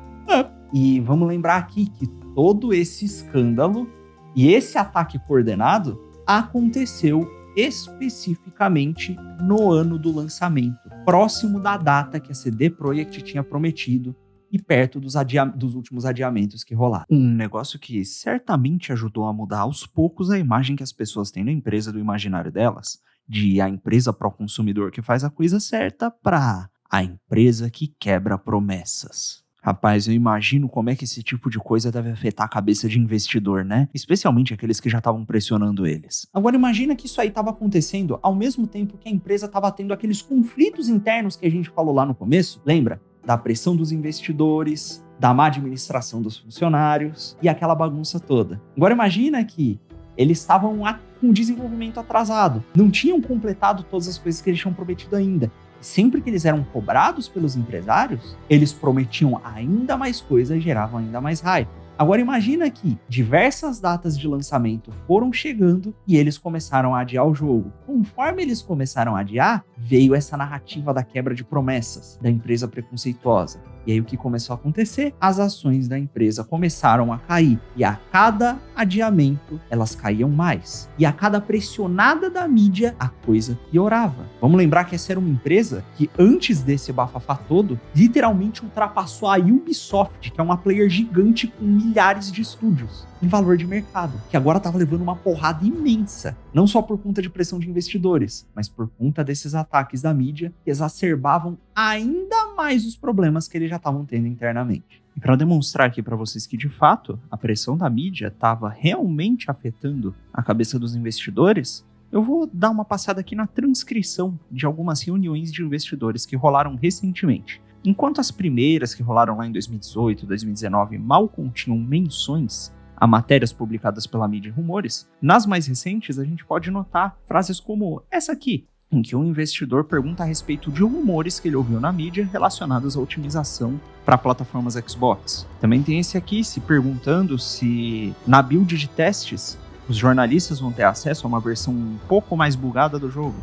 E vamos lembrar aqui que todo esse escândalo e esse ataque coordenado aconteceu especificamente no ano do lançamento, próximo da data que a CD Projekt tinha prometido e perto dos últimos adiamentos que rolaram. Um negócio que certamente ajudou a mudar aos poucos a imagem que as pessoas têm da empresa do imaginário delas, de a empresa pró-consumidor que faz a coisa certa pra a empresa que quebra promessas. Rapaz, eu imagino como é que esse tipo de coisa deve afetar a cabeça de investidor, né? Especialmente aqueles que já estavam pressionando eles. Agora imagina que isso aí estava acontecendo ao mesmo tempo que a empresa estava tendo aqueles conflitos internos que a gente falou lá no começo. Lembra? Da pressão dos investidores, da má administração dos funcionários e aquela bagunça toda. Agora imagina que eles estavam com o desenvolvimento atrasado, não tinham completado todas as coisas que eles tinham prometido ainda. Sempre que eles eram cobrados pelos empresários, eles prometiam ainda mais coisas e geravam ainda mais raiva. Agora imagina que diversas datas de lançamento foram chegando e eles começaram a adiar o jogo. Conforme eles começaram a adiar, veio essa narrativa da quebra de promessas, da empresa preconceituosa. E aí o que começou a acontecer? As ações da empresa começaram a cair. E a cada adiamento, elas caíam mais. E a cada pressionada da mídia, a coisa piorava. Vamos lembrar que essa era uma empresa que, antes desse bafafá todo, literalmente ultrapassou a Ubisoft, que é uma player gigante com milhares de estúdios em valor de mercado, que agora estava levando uma porrada imensa, não só por conta de pressão de investidores, mas por conta desses ataques da mídia que exacerbavam ainda mais os problemas que eles já estavam tendo internamente. E para demonstrar aqui para vocês que, de fato, a pressão da mídia estava realmente afetando a cabeça dos investidores, eu vou dar uma passada aqui na transcrição de algumas reuniões de investidores que rolaram recentemente. Enquanto as primeiras que rolaram lá em 2018, 2019 mal continham menções a matérias publicadas pela mídia e rumores, nas mais recentes a gente pode notar frases como essa aqui, em que um investidor pergunta a respeito de rumores que ele ouviu na mídia relacionados à otimização para plataformas Xbox. Também tem esse aqui se perguntando se na build de testes os jornalistas vão ter acesso a uma versão um pouco mais bugada do jogo.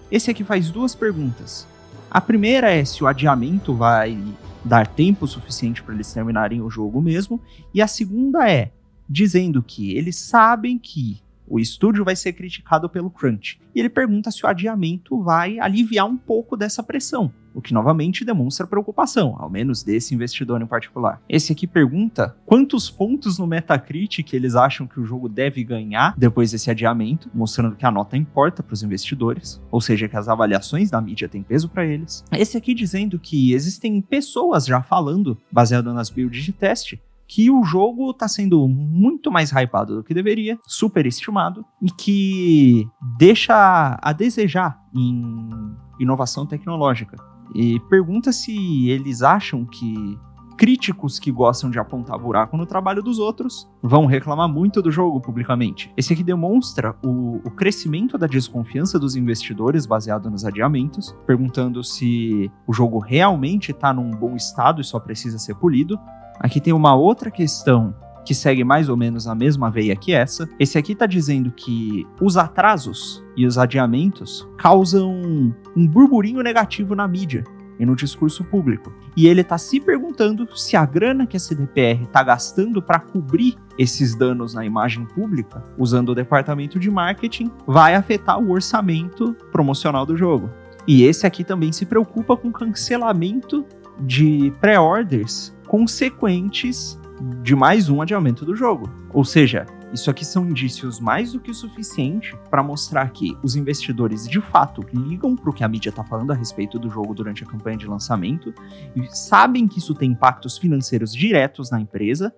Esse aqui faz duas perguntas. A primeira é se o adiamento vai dar tempo suficiente para eles terminarem o jogo mesmo, e a segunda é dizendo que eles sabem que o estúdio vai ser criticado pelo crunch. E ele pergunta se o adiamento vai aliviar um pouco dessa pressão, o que novamente demonstra preocupação, ao menos desse investidor em particular. Esse aqui pergunta quantos pontos no Metacritic eles acham que o jogo deve ganhar depois desse adiamento, mostrando que a nota importa para os investidores, ou seja, que as avaliações da mídia têm peso para eles. Esse aqui dizendo que existem pessoas já falando, baseado nas builds de teste, que o jogo está sendo muito mais hypado do que deveria, superestimado, e que deixa a desejar em inovação tecnológica. E pergunta se eles acham que críticos que gostam de apontar buraco no trabalho dos outros vão reclamar muito do jogo publicamente. Esse aqui demonstra o crescimento da desconfiança dos investidores baseado nos adiamentos, perguntando se o jogo realmente está num bom estado e só precisa ser polido. Aqui tem uma outra questão que segue mais ou menos a mesma veia que essa. Esse aqui está dizendo que os atrasos e os adiamentos causam um burburinho negativo na mídia e no discurso público. E ele está se perguntando se a grana que a CDPR está gastando para cobrir esses danos na imagem pública, usando o departamento de marketing, vai afetar o orçamento promocional do jogo. E esse aqui também se preocupa com o cancelamento de pré-orders consequentes de mais um adiamento do jogo. Ou seja, isso aqui são indícios mais do que o suficiente para mostrar que os investidores de fato ligam para o que a mídia está falando a respeito do jogo durante a campanha de lançamento e sabem que isso tem impactos financeiros diretos na empresa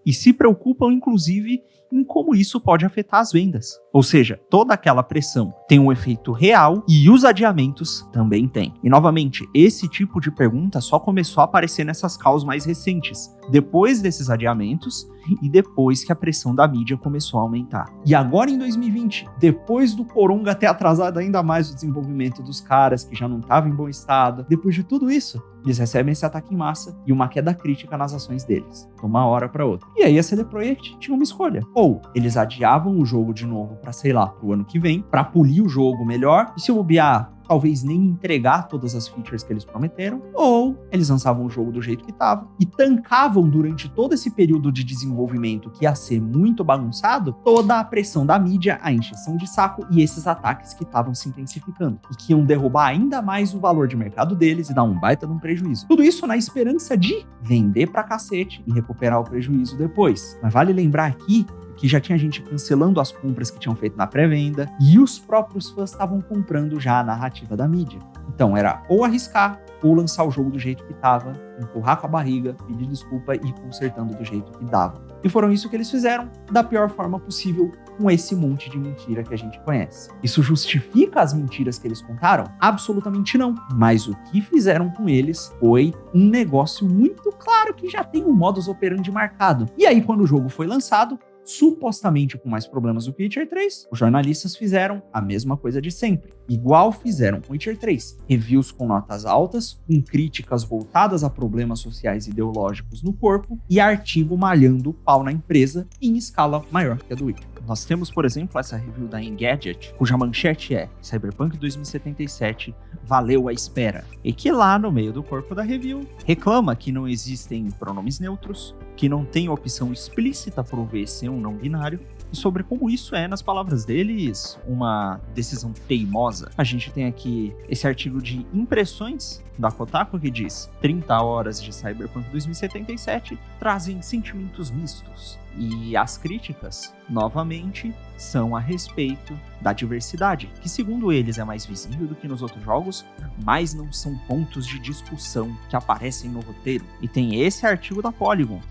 e se preocupam, inclusive, em como isso pode afetar as vendas. Ou seja, toda aquela pressão tem um efeito real e os adiamentos também têm. E, novamente, esse tipo de pergunta só começou a aparecer nessas calls mais recentes, depois desses adiamentos e depois que a pressão da mídia começou a aumentar. E agora, em 2020, depois do Coronga ter atrasado ainda mais o desenvolvimento dos caras, que já não estavam em bom estado, depois de tudo isso, eles recebem esse ataque em massa e uma queda crítica nas ações deles, de uma hora para outra. E aí a CD Projekt tinha uma escolha. Ou eles adiavam o jogo de novo para, sei lá, pro ano que vem, para polir o jogo melhor, e se bobear, talvez nem entregar todas as features que eles prometeram, ou eles lançavam o jogo do jeito que estava e tancavam durante todo esse período de desenvolvimento que ia ser muito bagunçado, toda a pressão da mídia, a encheção de saco e esses ataques que estavam se intensificando e que iam derrubar ainda mais o valor de mercado deles e dar um baita de um prejuízo. Tudo isso na esperança de vender pra cacete e recuperar o prejuízo depois. Mas vale lembrar aqui que já tinha gente cancelando as compras que tinham feito na pré-venda e os próprios fãs estavam comprando já a narrativa da mídia. Então era ou arriscar ou lançar o jogo do jeito que estava, empurrar com a barriga, pedir desculpa e ir consertando do jeito que dava. E foram isso que eles fizeram da pior forma possível com esse monte de mentira que a gente conhece. Isso justifica as mentiras que eles contaram? Absolutamente não. Mas o que fizeram com eles foi um negócio muito claro que já tem um modus operandi marcado. E aí, quando o jogo foi lançado, supostamente com mais problemas do que Witcher 3, os jornalistas fizeram a mesma coisa de sempre. Igual fizeram com Witcher 3. Reviews com notas altas, com críticas voltadas a problemas sociais e ideológicos no corpo, e artigo malhando o pau na empresa em escala maior que a do Witcher. Nós temos, por exemplo, essa review da Engadget, cuja manchete é Cyberpunk 2077 valeu a espera. E que lá no meio do corpo da review reclama que não existem pronomes neutros, que não tem opção explícita para o V ser um não binário, e sobre como isso é, nas palavras deles, uma decisão teimosa. A gente tem aqui esse artigo de impressões da Kotaku que diz 30 horas de Cyberpunk 2077 trazem sentimentos mistos. E as críticas, novamente, são a respeito da diversidade, que segundo eles é mais visível do que nos outros jogos, mas não são pontos de discussão que aparecem no roteiro. E tem esse artigo da Polygon,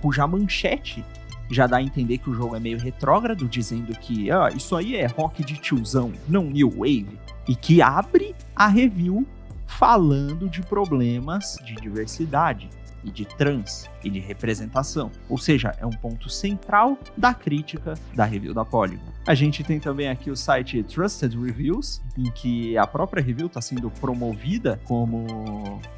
cuja manchete já dá a entender que o jogo é meio retrógrado, dizendo que isso aí é rock de tiozão, não new wave, e que abre a review falando de problemas de diversidade e de trans e de representação. Ou seja, é um ponto central da crítica da review da Polygon. A gente tem também aqui o site Trusted Reviews, em que a própria review está sendo promovida como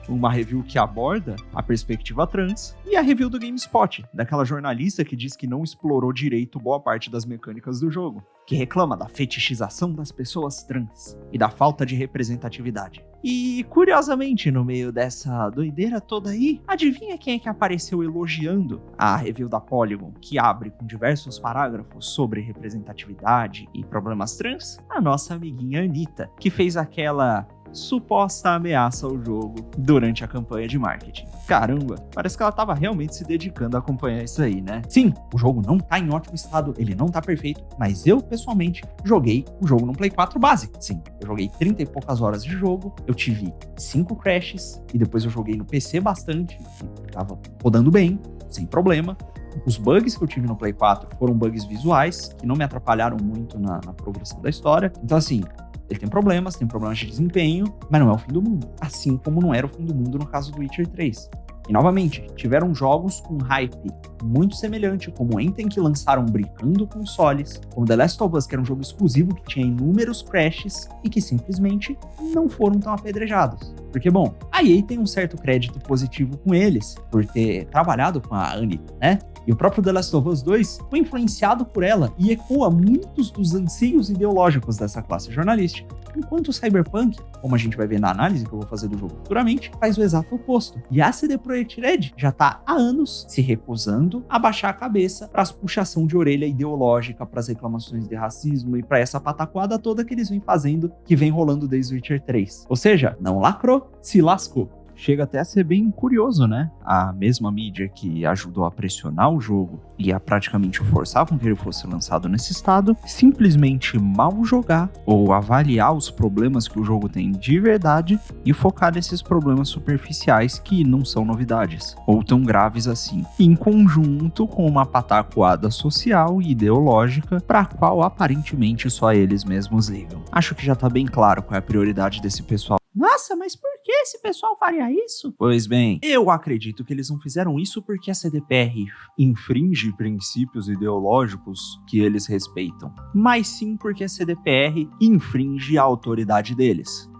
uma review que aborda a perspectiva trans, e a review do GameSpot, daquela jornalista que diz que não explorou direito boa parte das mecânicas do jogo, que reclama da fetichização das pessoas trans e da falta de representatividade. E, curiosamente, no meio dessa doideira toda aí, adivinha quem é que apareceu elogiando a review da Polygon, que abre com diversos parágrafos sobre representatividade e problemas trans? A nossa amiguinha Anitta, que fez aquela suposta ameaça ao jogo durante a campanha de marketing. Caramba, parece que ela tava realmente se dedicando a acompanhar isso aí, né? Sim, o jogo não tá em ótimo estado, ele não tá perfeito, mas eu, pessoalmente, joguei o jogo no Play 4 básico. Sim, eu joguei 30 e poucas horas de jogo, eu tive 5 crashes, e depois eu joguei no PC bastante, e tava rodando bem, sem problema. Os bugs que eu tive no Play 4 foram bugs visuais, que não me atrapalharam muito na progressão da história. Então, assim, ele tem problemas de desempenho, mas não é o fim do mundo. Assim como não era o fim do mundo no caso do Witcher 3. E, novamente, tiveram jogos com hype muito semelhante, como Anthem, que lançaram brincando consoles, como The Last of Us, que era um jogo exclusivo que tinha inúmeros crashes e que simplesmente não foram tão apedrejados. Porque, bom, a EA tem um certo crédito positivo com eles, por ter trabalhado com a Anitta, né? E o próprio The Last of Us 2 foi influenciado por ela e ecoa muitos dos anseios ideológicos dessa classe jornalística. Enquanto o Cyberpunk, como a gente vai ver na análise que eu vou fazer do jogo futuramente, faz o exato oposto. E a CD Projekt Red já tá há anos se recusando a baixar a cabeça para as puxação de orelha ideológica, para as reclamações de racismo e para essa pataquada toda que eles vêm fazendo, que vem rolando desde o Witcher 3. Ou seja, não lacrou, se lascou. Chega até a ser bem curioso, né? A mesma mídia que ajudou a pressionar o jogo e a praticamente o forçar com que ele fosse lançado nesse estado, simplesmente mal jogar ou avaliar os problemas que o jogo tem de verdade e focar nesses problemas superficiais que não são novidades, ou tão graves assim, em conjunto com uma pataquada social e ideológica para a qual aparentemente só eles mesmos ligam. Acho que já tá bem claro qual é a prioridade desse pessoal. Nossa, mas por que esse pessoal faria isso? Pois bem, eu acredito que eles não fizeram isso porque a CDPR infringe princípios ideológicos que eles respeitam, mas sim porque a CDPR infringe a autoridade deles.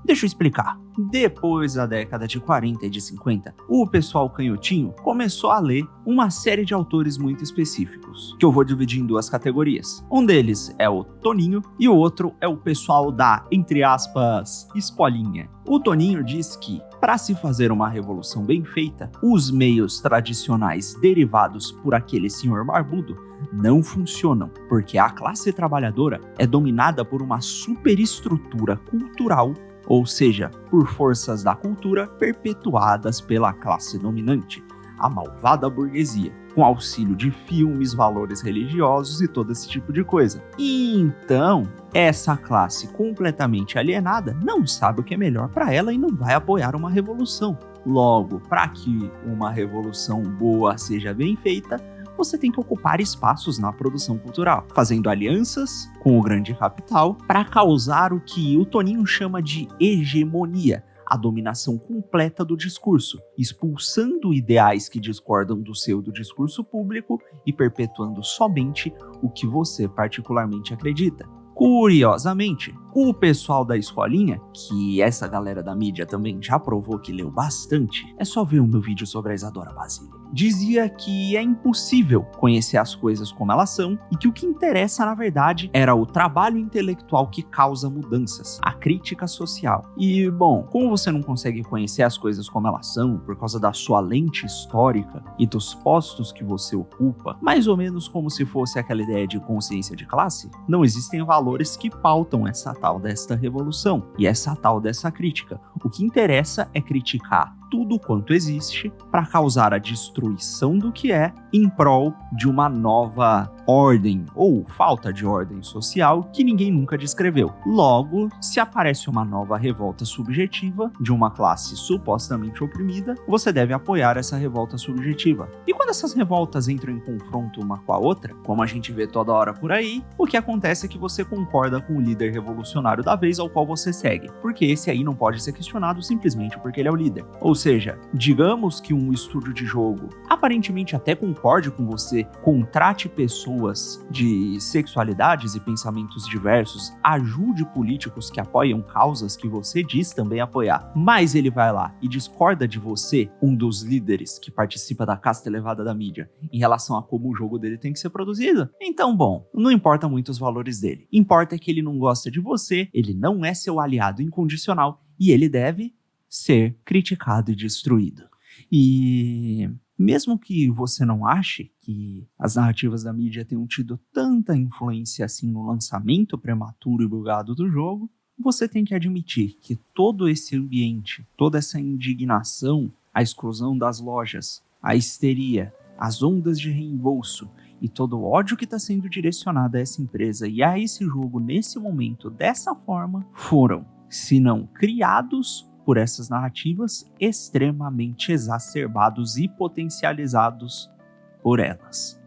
Deixa eu explicar. Depois da década de 40 e de 50, o pessoal canhotinho começou a ler uma série de autores muito específicos, que eu vou dividir em duas categorias. Um deles é o Toninho e o outro é o pessoal da, entre aspas, escolinha. O Toninho diz que, para se fazer uma revolução bem feita, os meios tradicionais derivados por aquele senhor barbudo não funcionam, porque a classe trabalhadora é dominada por uma superestrutura cultural, ou seja, por forças da cultura perpetuadas pela classe dominante, a malvada burguesia, com auxílio de filmes, valores religiosos e todo esse tipo de coisa. E então, essa classe completamente alienada não sabe o que é melhor para ela e não vai apoiar uma revolução. Logo, para que uma revolução boa seja bem feita, você tem que ocupar espaços na produção cultural, fazendo alianças com o grande capital para causar o que o Toninho chama de hegemonia, a dominação completa do discurso, expulsando ideais que discordam do seu do discurso público e perpetuando somente o que você particularmente acredita. Curiosamente, o pessoal da escolinha, que essa galera da mídia também já provou que leu bastante, é só ver o meu vídeo sobre a Isadora Basile, dizia que é impossível conhecer as coisas como elas são e que o que interessa, na verdade, era o trabalho intelectual que causa mudanças, a crítica social. E, bom, como você não consegue conhecer as coisas como elas são por causa da sua lente histórica e dos postos que você ocupa, mais ou menos como se fosse aquela ideia de consciência de classe, não existem valores que pautam essa tal desta revolução e essa tal dessa crítica. O que interessa é criticar tudo quanto existe para causar a destruição do que é em prol de uma nova ordem ou falta de ordem social que ninguém nunca descreveu. Logo, se aparece uma nova revolta subjetiva de uma classe supostamente oprimida, você deve apoiar essa revolta subjetiva. E quando essas revoltas entram em confronto uma com a outra, como a gente vê toda hora por aí, o que acontece é que você concorda com o líder revolucionário da vez ao qual você segue, porque esse aí não pode ser questionado simplesmente porque ele é o líder. Ou seja, digamos que um estúdio de jogo aparentemente até concorde com você, contrate pessoas de sexualidades e pensamentos diversos, ajude políticos que apoiam causas que você diz também apoiar, mas ele vai lá e discorda de você, um dos líderes que participa da casta elevada da mídia, em relação a como o jogo dele tem que ser produzido. Então, bom, não importa muito os valores dele. Importa que ele não gosta de você, ele não é seu aliado incondicional e ele deve ser criticado e destruído. E mesmo que você não ache que as narrativas da mídia tenham tido tanta influência assim no lançamento prematuro e bugado do jogo, você tem que admitir que todo esse ambiente, toda essa indignação, a exclusão das lojas, a histeria, as ondas de reembolso e todo o ódio que está sendo direcionado a essa empresa e a esse jogo nesse momento dessa forma, foram, se não criados por essas narrativas, extremamente exacerbados e potencializados por elas.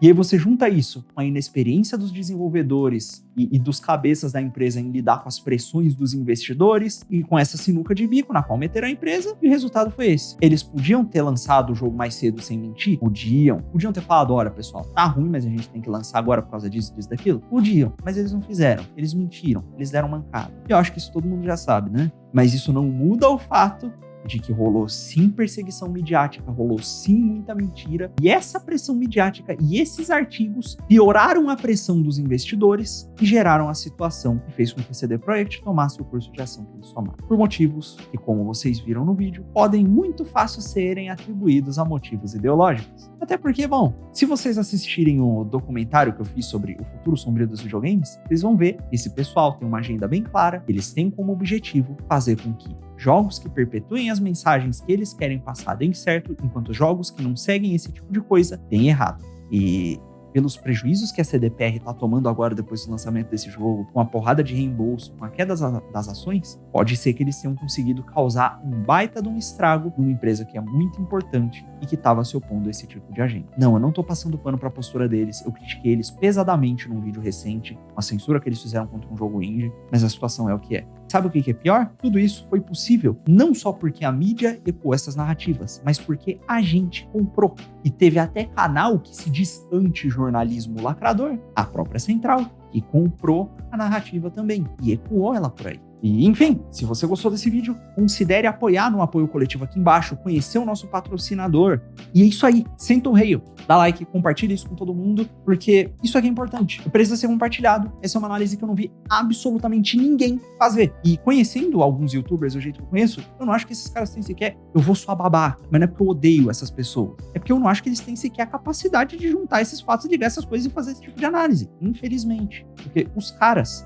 E aí você junta isso com a inexperiência dos desenvolvedores e dos cabeças da empresa em lidar com as pressões dos investidores e com essa sinuca de bico na qual meteram a empresa, e o resultado foi esse. Eles podiam ter lançado o jogo mais cedo sem mentir? Podiam ter falado, olha pessoal, tá ruim, mas a gente tem que lançar agora por causa disso, daquilo? Podiam, mas eles não fizeram, eles mentiram, eles deram mancada. E eu acho que isso todo mundo já sabe, né? Mas isso não muda o fato de que rolou sim perseguição midiática, rolou sim muita mentira, e essa pressão midiática e esses artigos pioraram a pressão dos investidores e geraram a situação que fez com que a CD Projekt tomasse o curso de ação que eles tomaram. Por motivos que, como vocês viram no vídeo, podem muito fácil serem atribuídos a motivos ideológicos. Até porque, bom, se vocês assistirem o documentário que eu fiz sobre o futuro sombrio dos videogames, vocês vão ver que esse pessoal tem uma agenda bem clara, eles têm como objetivo fazer com que jogos que perpetuem as mensagens que eles querem passar deem certo, enquanto jogos que não seguem esse tipo de coisa deem errado. E pelos prejuízos que a CDPR está tomando agora depois do lançamento desse jogo, com a porrada de reembolso, com a queda das ações, pode ser que eles tenham conseguido causar um baita de um estrago numa empresa que é muito importante e que estava se opondo a esse tipo de agenda. Não, eu não tô passando pano para a postura deles, eu critiquei eles pesadamente num vídeo recente, a censura que eles fizeram contra um jogo indie, mas a situação é o que é. Sabe o que é pior? Tudo isso foi possível não só porque a mídia ecoou essas narrativas, mas porque a gente comprou. E teve até canal que se diz anti-jornalismo lacrador, a própria Central, que comprou a narrativa também e ecoou ela por aí. E, enfim, se você gostou desse vídeo, considere apoiar no apoio coletivo aqui embaixo, conhecer o nosso patrocinador. E é isso aí, senta o rei, dá like, compartilha isso com todo mundo, porque isso aqui é importante, precisa ser compartilhado. Essa é uma análise que eu não vi absolutamente ninguém fazer. E conhecendo alguns youtubers do jeito que eu conheço, eu não acho que esses caras têm sequer, eu vou só babaca, mas não é porque eu odeio essas pessoas, é porque eu não acho que eles têm sequer a capacidade de juntar esses fatos, ligar essas coisas e fazer esse tipo de análise, infelizmente. Porque os caras,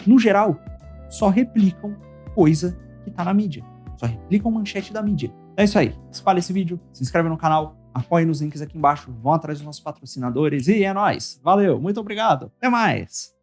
no geral, só replicam coisa que tá na mídia. Só replicam manchete da mídia. É isso aí. Espalha esse vídeo, se inscreve no canal, apoie nos links aqui embaixo, vão atrás dos nossos patrocinadores e é nóis. Valeu, muito obrigado. Até mais.